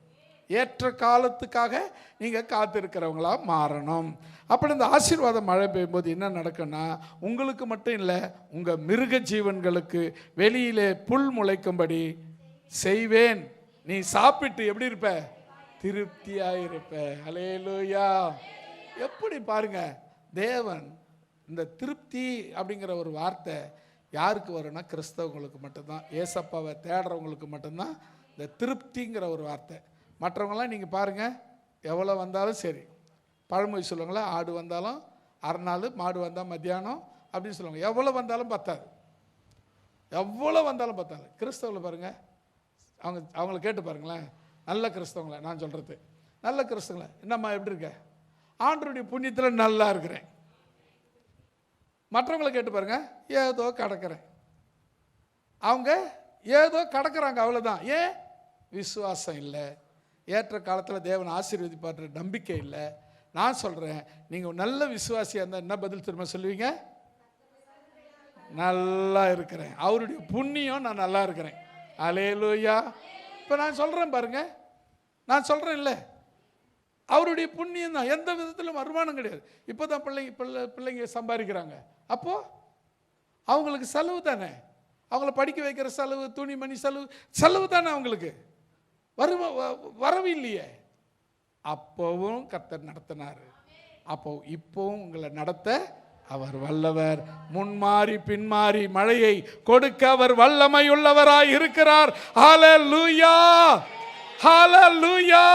ஏற்ற காலத்துக்காக நீங்கள் காத்திருக்கிறவங்களா மாறணும். அப்படி இந்த ஆசீர்வாதம் மழை பெய்யும்போது என்ன நடக்கும்னா, உங்களுக்கு மட்டும் இல்லை, உங்கள் மிருக ஜீவன்களுக்கு வெளியிலே புல் முளைக்கும்படி செய்வேன். நீ சாப்பிட்டு எப்படி இருப்ப? திருப்தியாக இருப்ப. அல்லேலூயா. எப்படி பாருங்க, தேவன் இந்த திருப்தி அப்படிங்கிற ஒரு வார்த்தை யாருக்கு வரும்னா கிறிஸ்தவங்களுக்கு மட்டும்தான். ஏசப்பாவை தேடுறவங்களுக்கு மட்டும்தான் இந்த திருப்திங்கிற ஒரு வார்த்தை. மற்றவங்களாம் நீங்கள் பாருங்கள், எவ்வளோ வந்தாலும் சரி, பழமொழி சொல்லுவாங்களே, ஆடு வந்தாலும் அரை நாள், மாடு வந்தால் மத்தியானம் அப்படின்னு சொல்லுவாங்க. எவ்வளோ வந்தாலும் பத்தாது, எவ்வளோ வந்தாலும் பத்தாது. கிறிஸ்தவங்களை பாருங்கள், அவங்கள கேட்டு பாருங்களேன், நல்ல கிறிஸ்தவங்களை நான் சொல்கிறது, நல்ல கிறிஸ்தவங்களை, என்னம்மா எப்படி இருக்க? ஆண்டவருடைய புண்ணியத்தில் நல்லா இருக்கிறேன். மற்றவங்களை கேட்டு பாருங்க, ஏதோ கடக்கிறேன். அவங்க ஏதோ கடக்கிறாங்க, அவ்வளோதான். ஏன்? விசுவாசம் இல்லை. ஏற்ற காலத்தில் தேவன் ஆசீர்வதிப்பார் நம்பிக்கை இல்லை. நான் சொல்கிறேன், நீங்கள் நல்ல விசுவாசியாக இருந்தால் என்ன பதில் திரும்ப சொல்லுவீங்க? நல்லா இருக்கிறேன், அவருடைய புண்ணியம், நான் நல்லா இருக்கிறேன். அல்லேலூயா. இப்போ நான் சொல்கிறேன் பாருங்க, நான் சொல்கிறேன் இல்லை, அவருடைய புண்ணியம் தான், எந்த விதத்திலும் வருமானம் கிடையாது. இப்போ தான் பிள்ளைங்க சம்பாதிக்கிறாங்க. அப்போது அவங்களுக்கு செலவு தானே, அவங்கள படிக்க வைக்கிற செலவு, துணிமணி செலவு தானே அவங்களுக்கு. வரவு இல்லையே. அப்போவும் கர்த்தர் நடத்தினார். அப்போ இப்போவும் உங்களை நடத்த அவர் வல்லவர். முன்மாறி பின்மாறி மழையை கொடுக்க அவர் வல்லமை உள்ளவராய் இருக்கிறார். ஹல்லேலூயா, ஹல்லேலூயா.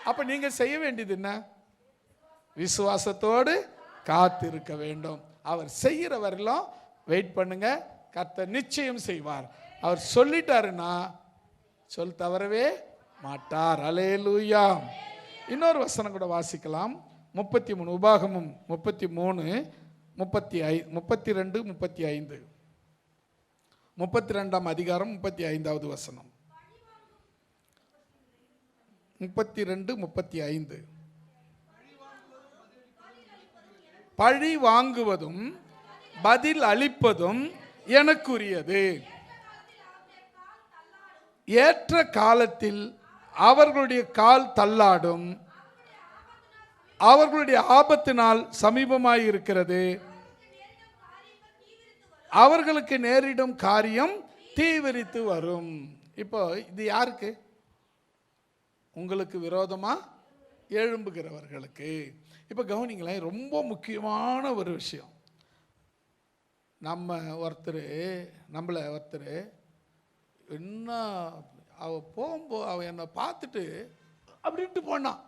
அப்ப நீங்க செய்ய வேண்டியது என்ன? விசுவாசத்தோடு காத்திருக்க வேண்டும். அவர் செய்கிற வரையிலும் வெயிட் பண்ணுங்க, கர்த்தர் நிச்சயம் செய்வார். அவர் சொல்லிட்டாருன்னா சொல் தவறவே மாட்டார். அல்லேலூயா. இன்னொரு வசனம் கூட வாசிக்கலாம். 33 உபாகமும் 33 32 35 32ஆம் அதிகாரம் 35வது வசனம். 32 35. பழி வாங்குவதும் பதில் அளிப்பதும் எனக்குரியது. ஏற்ற காலத்தில் அவர்களுடைய கால் தள்ளாடும், அவர்களுடைய ஆபத்து நாள் சமீபமாய் இருக்கிறது. அவர்களுக்கு நேரிடும் காரியம் தீவிரித்து வரும். இப்போ இது யாருக்கு? உங்களுக்கு விரோதமா எழும்புகிறவர்களுக்கு. இப்போ கவனிங்களேன், ரொம்ப முக்கியமான ஒரு விஷயம். நம்மளை ஒருத்தர் என்ன, அவன் என்னை பார்த்துட்டு அப்படின்ட்டு போனான்.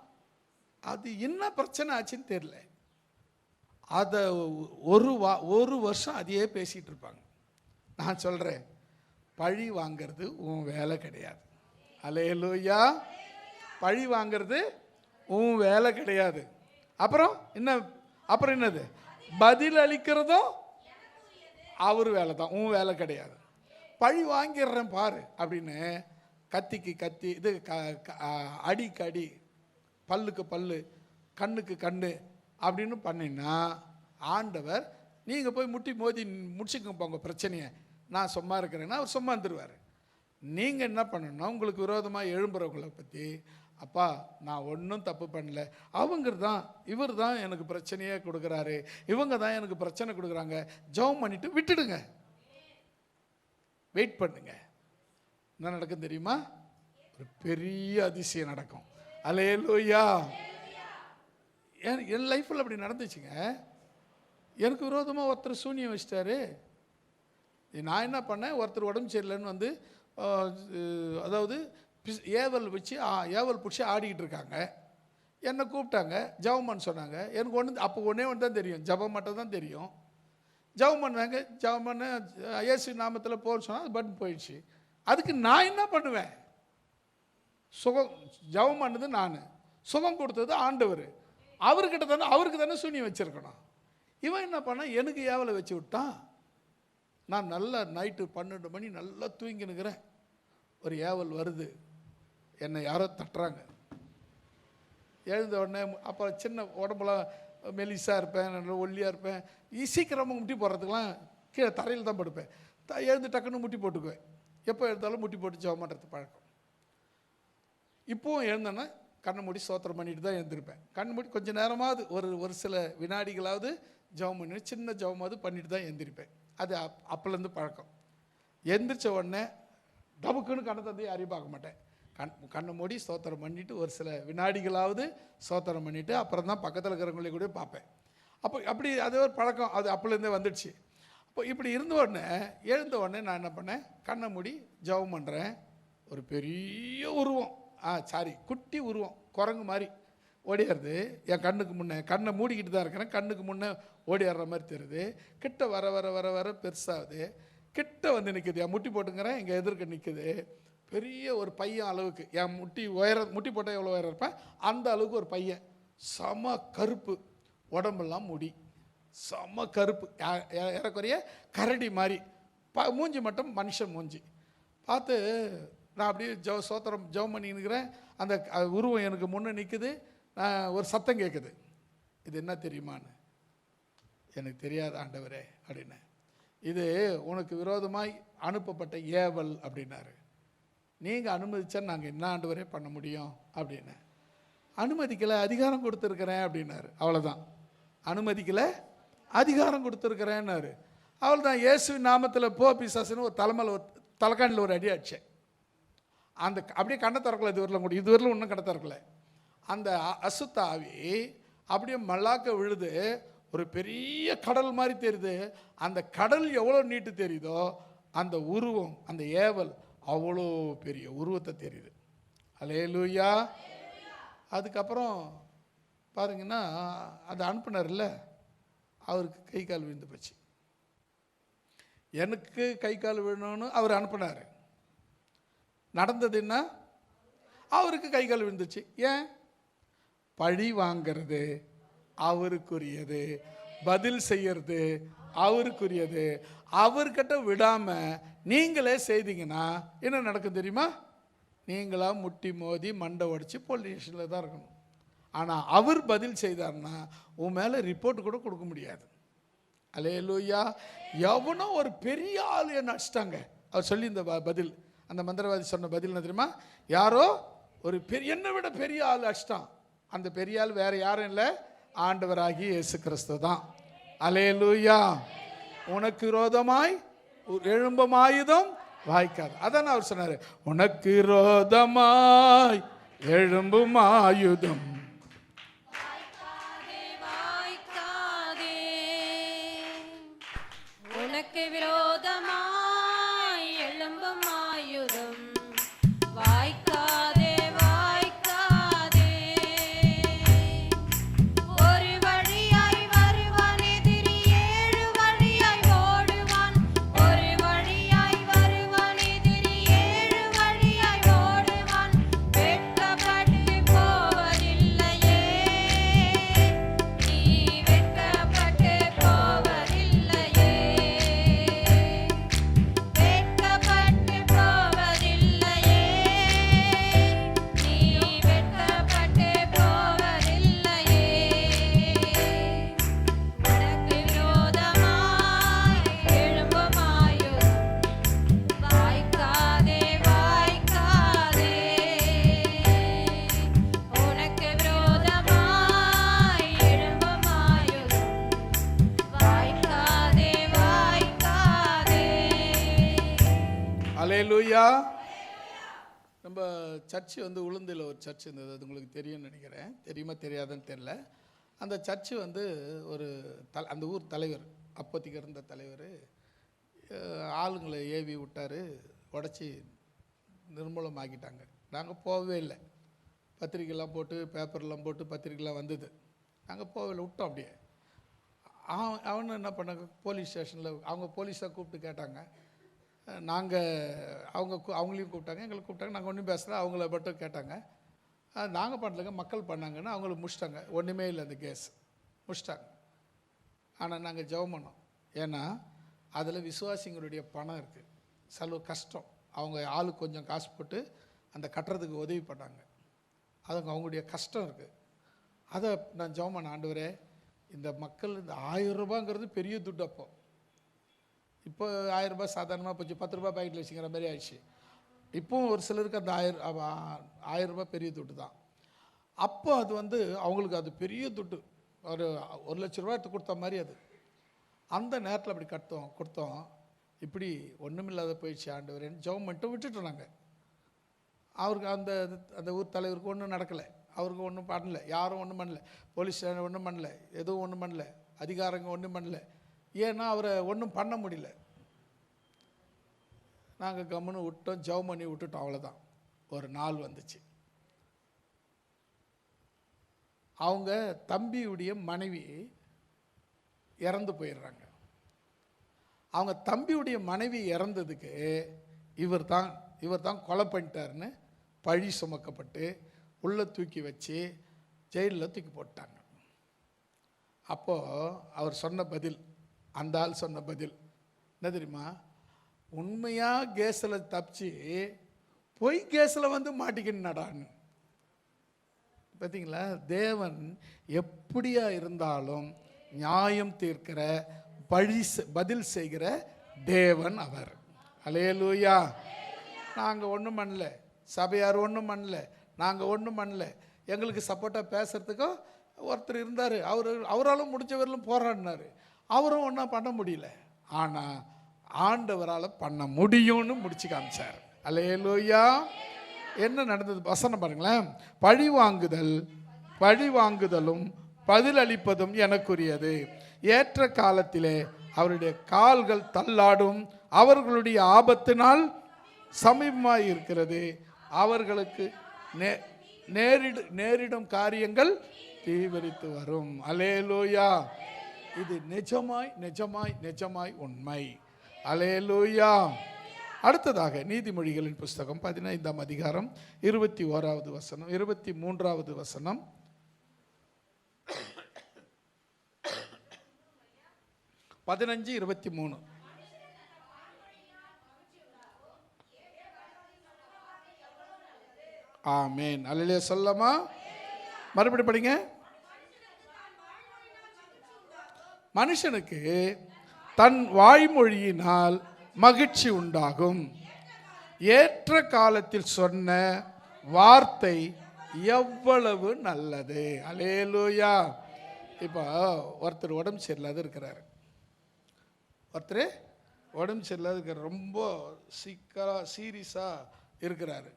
அது என்ன பிரச்சனை ஆச்சுன்னு தெரியல. அதை ஒரு வருஷம் அதையே பேசிகிட்டு இருப்பாங்க. நான் சொல்கிறேன், பழி வாங்கிறது உன் வேலை கிடையாது. அல்லேலூயா. பழி வாங்கிறது உன் வேலை கிடையாது. அப்புறம் என்னது? பதில் அளிக்கிறதும் அவர் வேலை தான், உன் வேலை கிடையாது. பழி வாங்கிடுறேன் பாரு அப்படின்னு கத்திக்கு கத்தி, இது அடிக்கு அடி, பல்லுக்கு பல்லு, கண்ணுக்கு கண்ணு அப்படின்னு பண்ணினா ஆண்டவர் நீங்கள் போய் முட்டி மோதி முடிச்சுக்க போங்க பிரச்சனையை, நான் சும்மா இருக்கிறேன்னா அவர் சும்மா இருந்துருவார். நீங்கள் என்ன பண்ணணும்னா, உங்களுக்கு விரோதமாக எழும்புறவங்களை பற்றி, அப்பா நான் ஒன்றும் தப்பு பண்ணல, இவர் தான் எனக்கு பிரச்சனையே கொடுக்குறாரு, இவங்க தான் எனக்கு பிரச்சனை கொடுக்குறாங்க, ஜெபம் பண்ணிட்டு விட்டுடுங்க. வெயிட் பண்ணுங்க. என்ன நடக்கும் தெரியுமா? ஒரு பெரிய அதிசயம் நடக்கும். அல்லேலூயா. என் லைஃப்பில் அப்படி நடந்துச்சுங்க. எனக்கு விரோதமாக ஒருத்தர் சூனியம் வச்சிட்டாரு. நான் என்ன பண்ணேன், ஒருத்தர் உடம்பு சரியில்லைன்னு வந்து, அதாவது ஏவல் பிடிச்சி ஆடிக்கிட்டு இருக்காங்க. என்னை கூப்பிட்டாங்க, ஜெபம்னு சொன்னாங்க. எனக்கு ஒன்றே ஒன்று தான் தெரியும், ஜெபம் மட்டும் தான் தெரியும். ஜெபம் பண்ணுவாங்க, ஜெபம் பண்ண இயேசு நாமத்தில் போன்னு சொன்னால் அது பட்டன் போயிடுச்சு. அதுக்கு நான் என்ன பண்ணுவேன்? ஜெபம் பண்ணது நான், சுகம் கொடுத்தது ஆண்டவர். அவருக்கு தானே சூனியம் வச்சிருக்கணும். இவன் என்ன பண்ண, எனக்கு ஏவலை வச்சு விட்டான். நான் நல்லா நைட்டு 12 மணி நல்லா தூங்கினுக்கிறேன். ஒரு ஏவல் வருது, என்னை யாரோ தட்டுறாங்க. எழுந்த உடனே அப்போ சின்ன உடம்புலாம் மெலிசாக இருப்பேன், நல்லா ஒல்லியாக இருப்பேன். சீக்கிரமாக முட்டி போடுறதுக்கெலாம் கீழே தரையில் தான் படுப்பேன். எழுந்து டக்குன்னு முட்டி போட்டுக்குவேன். எப்போ எழுந்தாலும் முட்டி போட்டு ஜெபம் பண்ணுறது பழக்கம். இப்போவும் எழுந்தேன்னா கண்ணை மூடி ஸ்தோத்திரம் பண்ணிட்டு தான் எழுந்திருப்பேன். கண்ணு மூடி கொஞ்சம் நேரமாவது ஒரு சில வினாடிகளாவது ஜெபம் பண்ணி சின்ன ஜெபமாவது பண்ணிட்டு தான் எழுந்திருப்பேன். அது அப்போலேருந்து பழக்கம். எந்திரிச்ச உடனே டபுக்குன்னு கண்ணை தந்தை யாரையும் பார்க்க மாட்டேன். கண்ணை மூடி ஸ்தோத்திரம் பண்ணிவிட்டு ஒரு சில வினாடிகளாவது ஸ்தோத்திரம் பண்ணிவிட்டு அப்புறம் தான் பக்கத்தில் இருக்கிறவங்களே கூட பார்ப்பேன். அப்படி அது ஒரு பழக்கம். அது அப்போலேருந்தே வந்துடுச்சு. அப்போ இப்படி இருந்த உடனே எழுந்த உடனே நான் என்ன பண்ணேன், கண்ணை மூடி ஜெபம் பண்ணுறேன். ஒரு பெரிய உருவம், குட்டி உருவம், குரங்கு மாதிரி ஓடிடுறது என் கண்ணுக்கு முன்னே. கண்ணை மூடிக்கிட்டு தான் இருக்கிறேன், கண்ணுக்கு முன்னே ஓடிடுற மாதிரி தெரியுது. கிட்ட வர வர வர வர பெருசாகுது. கிட்ட வந்து நிற்குது. என் முட்டி போட்டுங்கிறேன், எங்கள் எதிர்க்க நிற்குது. பெரிய ஒரு பையன் அளவுக்கு, என் முட்டி போட்டால் எவ்வளோ உயரம் இருப்பேன் அந்த அளவுக்கு ஒரு பையன். செம கருப்பு, உடம்பெல்லாம் முடி, செம கருப்பு, ஏறக்குறைய கரடி மாதிரி. மூஞ்சி மட்டும் மனுஷன் மூஞ்சி. பார்த்து நான் அப்படியே ஜெபம் பண்ணிக்கிறேன். அந்த உருவம் எனக்கு முன்னே நிற்குது. ஒரு சத்தம் கேட்குது. இது என்ன தெரியுமான்னு. எனக்கு தெரியாது ஆண்டவரே அப்படின்னு. இது உனக்கு விரோதமாய் அனுப்பப்பட்ட ஏவல் அப்படின்னாரு. நீங்கள் அனுமதிச்சா நாங்கள் என்ன ஆண்டவரே பண்ண முடியும் அப்படின்னு. அனுமதிக்கலை, அதிகாரம் கொடுத்துருக்கிறேன் அப்படின்னாரு. அவ்வளோதான். அனுமதிக்கலை, அதிகாரம் கொடுத்துருக்கிறேன்னாரு. அவ்வளோதான். இயேசுவின் நாமத்தில் போ பிசாசுன்னு ஒரு தலைக்காண்டில் ஒரு அடி அடித்தேன். அந்த அப்படியே கண்ணை திறக்கல. இதுவரையிலும் ஒன்றும் கண்ணை திறக்கல. அந்த அசுத்த ஆவி அப்படியே மல்லாக்க விழுது. ஒரு பெரிய கடல் மாதிரி தெரியுது. அந்த கடல் எவ்வளோ நீட்டு தெரியுதோ அந்த உருவம், அந்த ஏவல் அவ்வளோ பெரிய உருவத்தை தெரியுது. அல்லேலூயா. அதுக்கப்புறம் பாருங்கன்னா அதை அனுப்புனார்ல, அவருக்கு கை கால் விழுந்து போச்சு. எனக்கு கை கால் விழணும்னு அவர் அனுப்புனார். நடந்தது என்ன, அவருக்கு கை கால் விழுந்துச்சு. ஏன்? பழி வாங்கிறது அவருக்குரியது, பதில் செய்யறது அவருக்குரியது. அவர்கிட்ட விடாமல் நீங்களே செய்தீங்கன்னா என்ன நடக்கும் தெரியுமா? நீங்களாக முட்டி மோதி மண்டை உடச்சி போலீஸ் ஸ்டேஷனில் தான் இருக்கணும். ஆனால் அவர் பதில் செய்தார்னா உன் மேலே ரிப்போர்ட் கூட கொடுக்க முடியாது. அல்லேலூயா. எவனோ ஒரு பெரிய ஆள் என்ன அடிச்சிட்டாங்க. அவர் சொல்லி இந்த பதில், அந்த மந்திரவாதி சொன்ன பதில் என்ன தெரியுமா? யாரோ ஒரு என்னை விட பெரிய ஆள் அடிச்சிட்டான். அந்த பெரிய ஆள் வேற யாரும் இல்லை, ஆண்டவராகி இயேசு கிறிஸ்து தான். அல்லேலூயா. உனக்கு விரோதமாய் எழும்பும் ஆயுதம் வாய்க்காது. அதான் அவர் சொன்னார், உனக்கு விரோதமாய் எழும்பும் ஆயுதம் உனக்கு விரோதமாய் எழும்பும் ஆயுதம் வாய்க்காதே வாய்க்காதே. ஒரு வழியாய் வருவான் எதிரி, 7 வழியாய் ஓடுவான். ஒரு வழியாய் வருவான் எதிரி, 7 வழியாய் ஓடுவான். வெட்கப்பட்டு போவதில்லையே, நீ வெட்கப்பட்டு போவதில்லையே, வெட்கப்பட்டு போவதில்லையே, நீ வெட்கப்பட்டு போவதில்லையே. உனக்கு விரோதமாய் எழும்பும் ஆயுதம் வாய்க்காதே வாய்க்காதே. உனக்கு விரோதமாய் எழும்பும் ஆயுதம் வாய்க்காதே வாய்க்காதே. அல்லேலூயா. நம்ம சர்ச்சு வந்து உளுந்தில் ஒரு சர்ச் இருந்தது. அது உங்களுக்கு தெரியும்னு நினைக்கிறேன். தெரியுமா தெரியாதுன்னு தெரியல. அந்த சர்ச்சு வந்து ஒரு அந்த ஊர் தலைவர், அப்போதைக்கு இருந்த தலைவர், ஆளுங்களை ஏவி விட்டார். உடச்சி நிர்மூலமாக்கிட்டாங்க. நாங்கள் போகவே இல்லை. பத்திரிக்கைலாம் போட்டு, பேப்பர்லாம் போட்டு பத்திரிக்கைலாம் வந்தது. நாங்கள் போகவே இல்லை, விட்டோம் அப்படியே. அவனு என்ன பண்ணாங்க, போலீஸ் ஸ்டேஷனில் அவங்க போலீஸாக கூப்பிட்டு கேட்டாங்க. அவங்களையும் கூப்பிட்டாங்க, எங்களை கூப்பிட்டாங்க. நாங்கள் ஒன்றும் பேசல, அவங்கள மட்டும் கேட்டாங்க. நாங்கள் பண்ணலங்க, மக்கள் பண்ணாங்கன்னு அவங்கள முடிச்சிட்டாங்க. ஒன்றுமே இல்லை, அந்த கேஸ் முடிச்சிட்டாங்க. ஆனால் நாங்கள் ஜெபம் பண்ணோம். ஏன்னா அதில் விசுவாசிங்களுடைய பணம் இருக்குது, செலவு கஷ்டம். அவங்க ஆளுக்கு கொஞ்சம் காசு போட்டு அந்த கட்டுறதுக்கு உதவி பண்ணாங்க. அதுங்க அவங்களுடைய கஷ்டம் இருக்குது. அதை நான் ஜெபம் பண்ண, ஆண்டவரே இந்த மக்கள் இந்த 1000 ரூபாங்கிறது பெரிய துட்டு. அப்போ இப்போ 1000 ரூபாய் சாதாரணமாக போச்சு, 10 ரூபாய் பாக்கெட்டில் வச்சுக்கிற மாதிரி ஆயிடுச்சு. இப்போவும் ஒரு சிலருக்கு அந்த 1000 ரூபாய் பெரிய துட்டு தான். அப்போ அது வந்து அவங்களுக்கு அது பெரிய துட்டு, ஒரு 1,00,000 ரூபாய் கொடுத்த மாதிரி அது. அந்த நேரத்தில் அப்படி கொடுத்தோம். இப்படி ஒன்றுமில்லாத போயிடுச்சு ஆண்டவரேன்னு ஜெபம் மட்டும் விட்டுட்டோம் நாங்கள். அவருக்கு அந்த ஊர் தலைவருக்கு ஒன்றும் நடக்கலை, அவருக்கு ஒன்றும் பண்ணல, யாரும் ஒன்றும் பண்ணல, போலீஸ் ஸ்டேஷன் ஒன்றும் பண்ணல, எதுவும் ஒன்றும் பண்ணல, அதிகாரங்க ஒன்றும் பண்ணல. ஏன்னா அவரை ஒன்றும் பண்ண முடியல. நாங்கள் கம்முன்னு விட்டோம், ஜெபம் பண்ணி விட்டுட்டோம், அவ்வளோதான். ஒரு நாள் வந்துச்சு, அவங்க தம்பியுடைய மனைவி இறந்து போயிடுறாங்க. அவங்க தம்பியுடைய மனைவி இறந்ததுக்கு இவர் தான் கொலை பண்ணிட்டாருன்னு பழி சுமக்கப்பட்டு உள்ளே தூக்கி வச்சு ஜெயிலில் தூக்கி போட்டாங்க. அப்போது அவர் சொன்ன பதில், அந்த ஆள் சொன்ன பதில் என்ன தெரியுமா? உண்மையாக கேஸில் தப்பிச்சு பொய் கேஸில் வந்து மாட்டிக்கினாடான்னு. பார்த்தீங்களா? தேவன் எப்படியா இருந்தாலும் நியாயம் தீர்க்கிற பதில் செய்கிற தேவன் அவர். அல்லேலூயா. நாங்கள் ஒன்றும் பண்ணல, சபையார் ஒன்றும் பண்ணல, நாங்கள் ஒன்றும் பண்ணல. எங்களுக்கு சப்போர்ட்டாக பேசுகிறதுக்கும் ஒருத்தர் இருந்தார், அவராலும் முடிஞ்சவர்களும் போராடினார். அவரும் ஒன்றும் பண்ண முடியல. ஆனால் ஆண்டவரால் பண்ண முடியும்னு முடிச்சு காமிச்சார். அல்லேலூயா. என்ன நடந்தது வசனம் பாருங்களேன். பழி வாங்குதலும் பதிலளிப்பதும் எனக்குரியது. ஏற்ற காலத்திலே அவருடைய கால்கள் தள்ளாடும், அவர்களுடைய ஆபத்தினால் சமீபமாய் இருக்கிறது. அவர்களுக்கு நேரிடும் காரியங்கள் தீவிரித்து வரும். அல்லேலூயா. இது நிஜமாய் உண்மை. அல்லேலூயா. அடுத்ததாக நீதிமொழிகளின் புஸ்தகம் 15ஆம் அதிகாரம் 21வது வசனம், 23வது வசனம். பதினஞ்சு 23. ஆமேன். அல்லேலூயா சொல்லமா? மறுபடியும் படிங்க. மனுஷனுக்கு தன் வாய்மொழியினால் மகிழ்ச்சி உண்டாகும், ஏற்ற காலத்தில் சொன்ன வார்த்தை எவ்வளவு நல்லது. அல்லேலூயா. இப்போ ஒருத்தர் உடம்பு சரியில்லாத இருக்கிறார், ரொம்ப சீரியஸாக இருக்கிறாரு.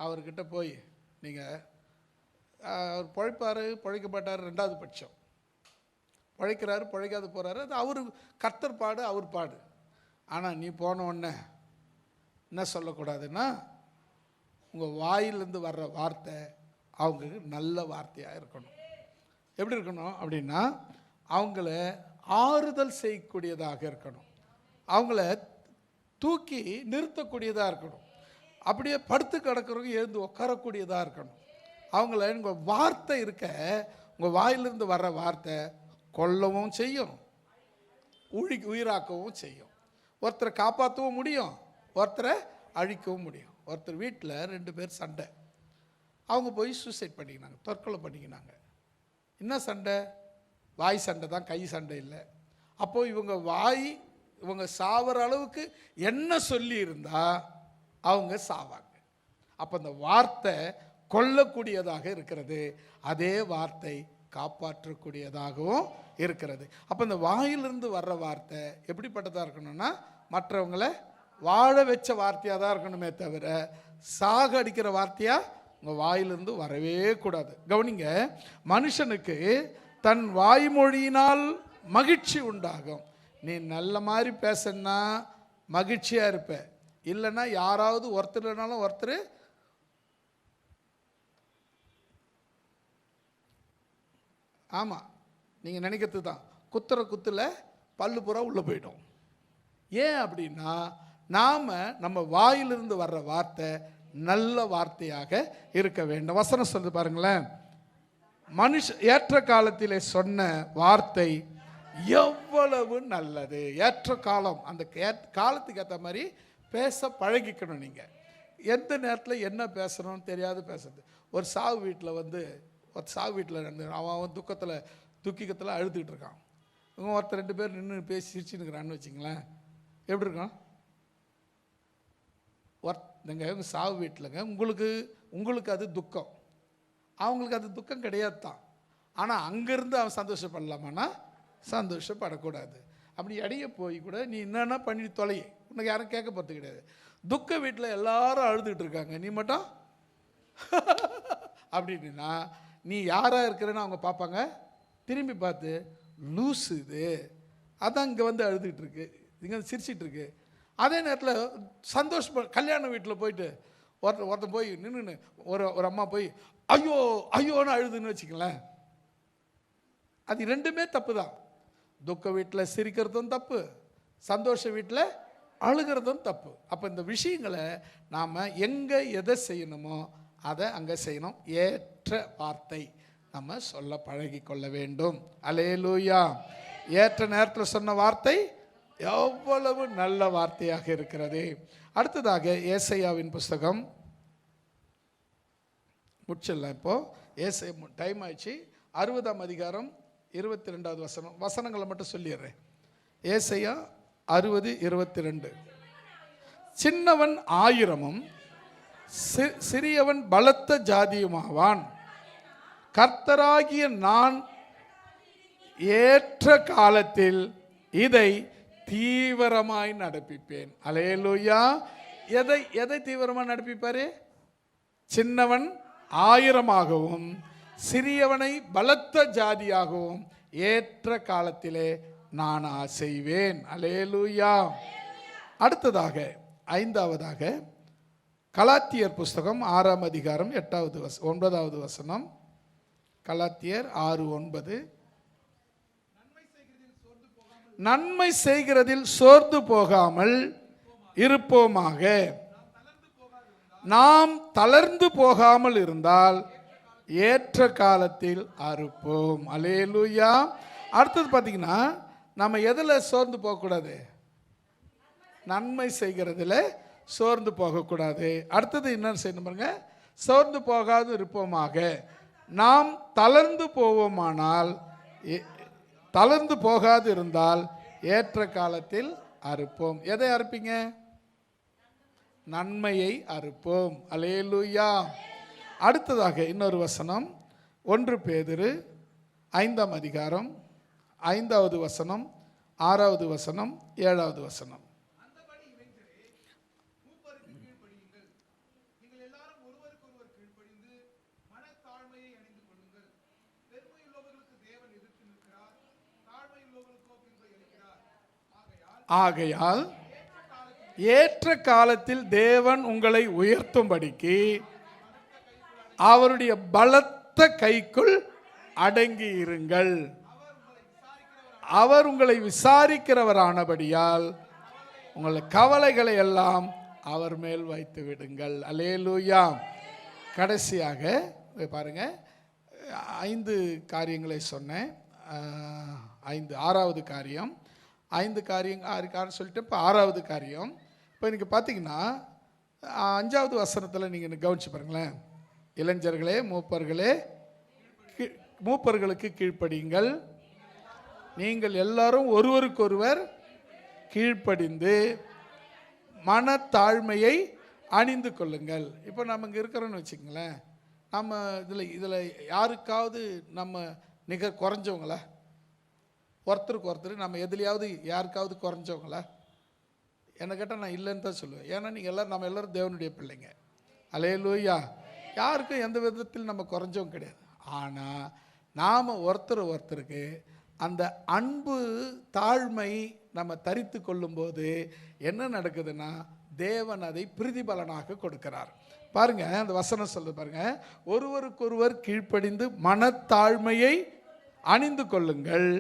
அவர்கிட்ட போய் நீங்கள் அவர் பிழைப்பார் பிழைக்க மாட்டார், 2வது பட்சம். பிழைக்கிறாரு பிழைக்காது போகிறாரு, அது அவர் கர்த்தர் பாடு, அவர் பாடு. ஆனால் நீ போன உடனே என்ன சொல்லக்கூடாதுன்னா, உங்கள் வாயிலிருந்து வர்ற வார்த்தை அவங்களுக்கு நல்ல வார்த்தையாக இருக்கணும். எப்படி இருக்கணும் அப்படின்னா, அவங்கள ஆறுதல் செய்யக்கூடியதாக இருக்கணும், அவங்கள தூக்கி நிறுத்தக்கூடியதாக இருக்கணும், அப்படியே படுத்து கிடக்கிறவங்க எழுந்து உட்காரக்கூடியதாக இருக்கணும். அவங்கள உங்கள் வார்த்தை இருக்க, உங்கள் வாயிலிருந்து வர்ற வார்த்தை கொல்லவும் செய்யும், உயிராக்கவும் செய்யும். ஒருத்தரை காப்பாற்றவும் முடியும், ஒருத்தரை அழிக்கவும் முடியும். ஒருத்தர் வீட்டில் 2 பேர் சண்டை, அவங்க போய் சூசைட் பண்ணிக்கினாங்க, தற்கொலை பண்ணிக்கினாங்க. என்ன சண்டை? வாய் சண்டை தான், கை சண்டை இல்லை. அப்போது இவங்க சாவர அளவுக்கு என்ன சொல்லி இருந்தால் அவங்க சாவாங்க. அப்போ அந்த வார்த்தை கொல்லக்கூடியதாக இருக்கிறது, அதே வார்த்தை காப்பாற்றக்கூடியதாகவும் இருக்கிறது. அப்போ இந்த வாயிலிருந்து வர்ற வார்த்தை எப்படிப்பட்டதாக இருக்கணும்னா, மற்றவங்களை வாழ வச்ச வார்த்தையாக தான் இருக்கணுமே தவிர சாக அடிக்கிற வார்த்தையாக உங்கள் வாயிலிருந்து வரவே கூடாது. கவனிங்க, மனுஷனுக்கு தன் வாய்மொழியினால் மகிழ்ச்சி உண்டாகும். நீ நல்ல மாதிரி பேசணுன்னா மகிழ்ச்சியாக இருப்ப, இல்லைன்னா யாராவது ஒருத்தர் இல்லைனாலும் ஒருத்தர் ஆமாம் நீங்கள் நினைக்கிறது தான், குத்துற குத்தில் பல்லு பூரா உள்ளே போயிடும். ஏன் அப்படின்னா, நாம் நம்ம வாயிலிருந்து வர்ற வார்த்தை நல்ல வார்த்தையாக இருக்க வேண்டும். வசனம் சொல்லி பாருங்களேன். ஏற்ற காலத்திலே சொன்ன வார்த்தை எவ்வளவு நல்லது. ஏற்ற காலம், அந்த காலத்துக்கு ஏற்ற மாதிரி பேச பழகிக்கணும். நீங்கள் எந்த நேரத்தில் என்ன பேசணும்னு தெரியாது பேசுறது. ஒரு சாவு வீட்டில் ஒரு சாவு வீட்டில் நடந்து அவன் துக்கத்தில் துக்கிக்கத்தில் அழுதுகிட்டு இருக்கான். இவங்க ஒருத்தர் 2 பேர் நின்று பேசி சிரிச்சுன்னு இருக்கிறான்னு வச்சுங்களேன், எப்படி இருக்கும்? இவங்க சாவு வீட்டிலங்க உங்களுக்கு அது துக்கம், அவங்களுக்கு அது துக்கம் கிடையாது தான். ஆனால் அங்கேருந்து அவன் சந்தோஷப்படலாமான்னா சந்தோஷப்படக்கூடாது. அப்படி இடைய போய் கூட நீ என்னென்ன பண்ணி தொலை, உனக்கு யாரும் கேட்க போகிறது கிடையாது. துக்க வீட்டில் எல்லாரும் அழுதுகிட்டு இருக்காங்க, நீ மட்டும் அப்படின்னா நீ யாராக இருக்கிறன்னு அவங்க பார்ப்பாங்க, திரும்பி பார்த்து லூஸு இது அதான் இங்கே வந்து அழுதுகிட்டு இருக்கு, இங்கே சிரிச்சிட்டு இருக்கு. அதே நேரத்தில் சந்தோஷப்ப கல்யாண வீட்டில் போயிட்டு ஒருத்தன் போய் நின்று ஒரு அம்மா போய் ஐயோ ஐயோன்னு அழுதுன்னு வச்சுக்கங்களேன், அது 2மே தப்பு தான். துக்க வீட்டில் சிரிக்கிறதும் தப்பு, சந்தோஷ வீட்டில் அழுகிறதும் தப்பு. அப்போ இந்த விஷயங்களை நாம் எங்கே எதை செய்யணுமோ அதை அங்கே செய்யணும். ஏற்ற வார்த்தை நம்ம சொல்ல பழகி கொள்ள வேண்டும். அல்லேலூயா. ஏற்ற நேரத்தில் சொன்ன வார்த்தை எவ்வளவு நல்ல வார்த்தையாக இருக்கிறது. அடுத்ததாக ஏசாயாவின் புஸ்தகம் முடிச்சிடலாம். இப்போது ஏசாயா டைம் ஆயிடுச்சு. 60ஆம் அதிகாரம் 22வது வசனம், வசனங்களை மட்டும் சொல்லிடுறேன். ஏசாயா 60:22. சின்னவன் 1000 சிறியவன் பலத்த ஜாதியுமாவான், கர்த்தராகிய நான் ஏற்ற காலத்தில் இதை தீவிரமாய் நடப்பிப்பேன். அல்லேலூயா. எதை தீவிரமாக நடப்பிப்பாரு? சின்னவன் 1000ஆகவும் சிறியவனை பலத்த ஜாதியாகவும் ஏற்ற காலத்திலே நான் செய்வேன். அல்லேலூயா. அடுத்ததாக 5வதாக கலாத்தியர் புஸ்தகம் 6ஆம் அதிகாரம் 9வது வசனம். கலாத்தியர் 6:9. நன்மை செய்கிறதில் சோர்ந்து போகாமல் இருப்போமாக, நாம் தளர்ந்து போகாமல் இருந்தால் ஏற்ற காலத்தில் அறுப்போம். அல்லேலூயா. அடுத்தது பார்த்தீங்கன்னா நம்ம எதில் சோர்ந்து போகக்கூடாது? நன்மை செய்கிறதுல சோர்ந்து போகக்கூடாது. அடுத்தது என்ன செய்யணும் பாருங்க, சோர்ந்து போகாது இருப்போமாக, நாம் தளர்ந்து போவோமானால், தளர்ந்து போகாது இருந்தால் ஏற்ற காலத்தில் அறுப்போம். எதை அறுப்பீங்க? நன்மையை அறுப்போம். அல்லேலூயா. அடுத்ததாக இன்னொரு வசனம், 1 பேதுரு 5ஆம் அதிகாரம் 5வது வசனம், 6வது வசனம், 7வது வசனம். ஆகையால் ஏற்ற காலத்தில் தேவன் உங்களை உயர்த்தும்படிக்கு அவருடைய பலத்த கைக்குள் அடங்கி இருங்கள். அவர் உங்களை விசாரிக்கிறவரானபடியால் உங்கள் கவலைகளை எல்லாம் அவர் மேல் வைத்து விடுங்கள். அல்லேலூயா. கடைசியாக பாருங்க, 5 காரியங்களை சொன்னேன். 6வது காரியம், 5 காரியம் சொல்லிட்டு இப்போ 6வது காரியம். இப்போ இன்னைக்கு பார்த்தீங்கன்னா 5வது வசனத்தில் நீங்கள் கவனிச்சு பாருங்களேன். இளைஞர்களே மூப்பர்களுக்கு கீழ்ப்படியுங்கள், நீங்கள் எல்லாரும் ஒருவருக்கொருவர் கீழ்ப்படிந்து மனத்தாழ்மையை அணிந்து கொள்ளுங்கள். இப்போ நம்ம இங்கே இருக்கிறோன்னு வச்சுக்கங்களேன், நம்ம இதில் யாருக்காவது நம்ம குறைஞ்சவங்களா? ஒருத்தருக்கு ஒருத்தர் நம்ம எதுலையாவது யாருக்காவது குறைஞ்சவங்களா? என்னை கேட்டால் நான் இல்லைன்னு தான் சொல்லுவேன். ஏன்னா நம்ம எல்லோரும் தேவனுடைய பிள்ளைங்க. அல்லேலூயா. யாருக்கும் எந்த விதத்தில் நம்ம குறைஞ்சவங்க கிடையாது. ஆனால் நாம் ஒருத்தருக்கு அந்த அன்பு தாழ்மை நம்ம தரித்து கொள்ளும்போது என்ன நடக்குதுன்னா, தேவன் அதை பிரதிபலனாக கொடுக்கிறார். பாருங்க, அந்த வசனம் சொல்லுது பாருங்க, ஒருவருக்கொருவர் கீழ்ப்படிந்து மனத்தாழ்மையை அணிந்து கொள்ளுங்கள்,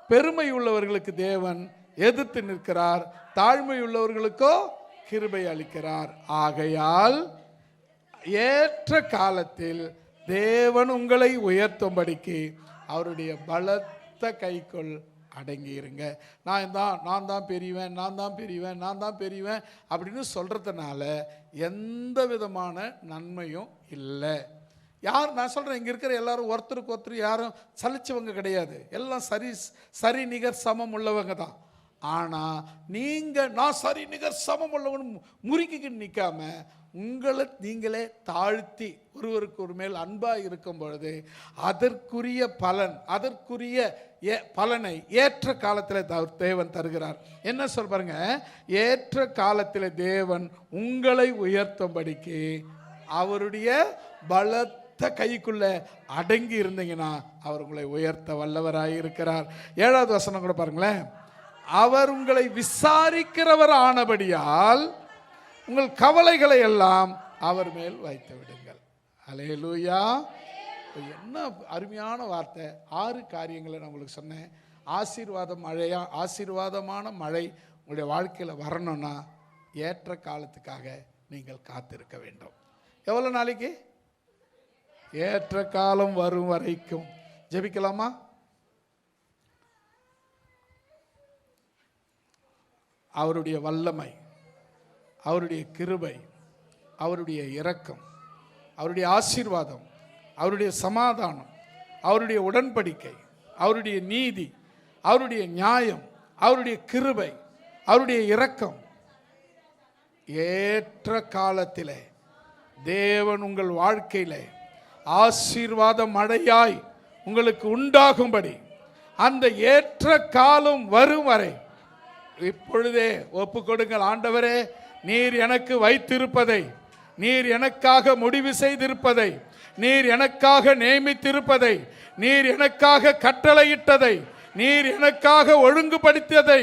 பெருமை உள்ளவர்களுக்கு தேவன் எதிர்த்து நிற்கிறார், தாழ்மை உள்ளவர்களுக்கோ கிருபை அளிக்கிறார். ஆகையால் ஏற்ற காலத்தில் தேவன் உங்களை உயர்த்தும்படிக்கு அவருடைய பலத்த கைக்குள் அடங்கி இருங்க. நான் தான் பெரியவன் அப்படின்னு சொல்றதுனால எந்த விதமான நன்மையும் இல்லை. யார் நான் சொல்கிறேன், இங்கே இருக்கிற எல்லாரும் ஒருத்தருக்கு ஒருத்தர் யாரும் சலிச்சவங்க கிடையாது. எல்லாம் சரி நிகர் சமம் உள்ளவங்க தான். ஆனால் நீங்கள் நான் சரி நிகர் சமம் உள்ளவனு முறுக்கிக்கிட்டு நிற்காம உங்களை நீங்களே தாழ்த்தி ஒருவருக்கு ஒரு மேல் அன்பாக இருக்கும் பொழுது அதற்குரிய பலனை ஏற்ற காலத்தில் தேவன் தருகிறார். என்ன சொல் பாருங்க, ஏற்ற காலத்தில் தேவன் உங்களை உயர்த்தும்படிக்கு அவருடைய பலத்த கைக்குள்ள அடங்கி இருந்தீங்கன்னா அவர் உங்களை உயர்த்த வல்லவராக இருக்கிறார். 7வது வசனம் கூட பாருங்களேன். அவர் உங்களை விசாரிக்கிறவர் ஆனபடியால் உங்கள் கவலைகளை எல்லாம் அவர் மேல் வைத்து விடுங்கள். அல்லேலூயா. என்ன அருமையான வார்த்தை. 6 காரியங்களை நான் உங்களுக்கு சொன்னேன். ஆசீர்வாதமான மழை உங்களுடைய வாழ்க்கையில் வரணும்னா ஏற்ற காலத்துக்காக நீங்கள் காத்திருக்க வேண்டும். எவ்வளோ நாளைக்கு? ஏற்ற காலம் வரும் வரைக்கும். ஜெபிக்கலாமா? அவருடைய வல்லமை, அவருடைய கிருபை, அவருடைய இரக்கம், அவருடைய ஆசீர்வாதம், அவருடைய சமாதானம், அவருடைய உடன்படிக்கை, அவருடைய நீதி, அவருடைய நியாயம், அவருடைய கிருபை, அவருடைய இரக்கம் ஏற்ற காலத்திலே தேவன் உங்கள் வாழ்க்கையிலே ஆசீர்வாத மழையாய் உங்களுக்கு உண்டாகும்படி அந்த ஏற்ற காலம் வரும் வரை இப்பொழுதே ஒப்பு கொடுங்கள். ஆண்டவரே, நீர் எனக்கு வைத்திருப்பதை, நீர் எனக்காக முடிவு செய்திருப்பதை, நீர் எனக்காக நியமித்திருப்பதை, நீர் எனக்காக கட்டளையிட்டதை, நீர் எனக்காக ஒழுங்குபடுத்தியதை,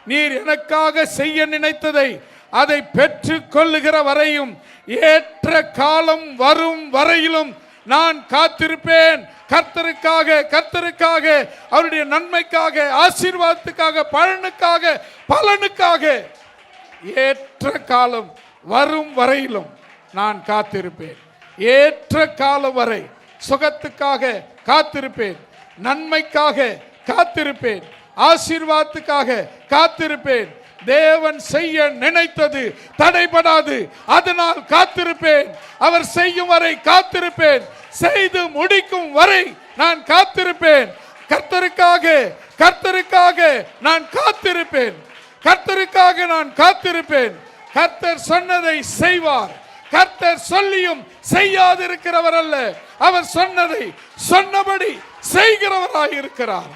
நீர் எனக்காக செய்ய நினைத்ததை அதை பெற்று கொள்ளுகிற வரையும் ஏற்ற காலம் வரும் வரையிலும் நான் காத்திருப்பேன். கர்த்தருக்காக அவருடைய நன்மைக்காக, ஆசீர்வாதத்துக்காக, பலனுக்காக ஏற்ற காலம் வரும் வரையிலும் நான் காத்திருப்பேன். ஏற்ற காலம் வரை சுகத்துக்காக காத்திருப்பேன், நன்மைக்காக காத்திருப்பேன், ஆசீர்வாதத்துக்காக காத்திருப்பேன். தேவன் செய்ய நினைத்தது தடைபடாது, அதனால் காத்திருப்பேன். அவர் செய்யும் வரை காத்திருப்பேன், செய்து முடிக்கும் வரை நான் காத்திருப்பேன். கர்த்தருக்காக நான் காத்திருப்பேன். கர்த்தர் சொன்னதை செய்வார். கர்த்தர் சொல்லியும் செய்யாதிருக்கிறவர் அல்ல, அவர் சொன்னதை சொன்னபடி செய்கிறவராய் இருக்கிறார்.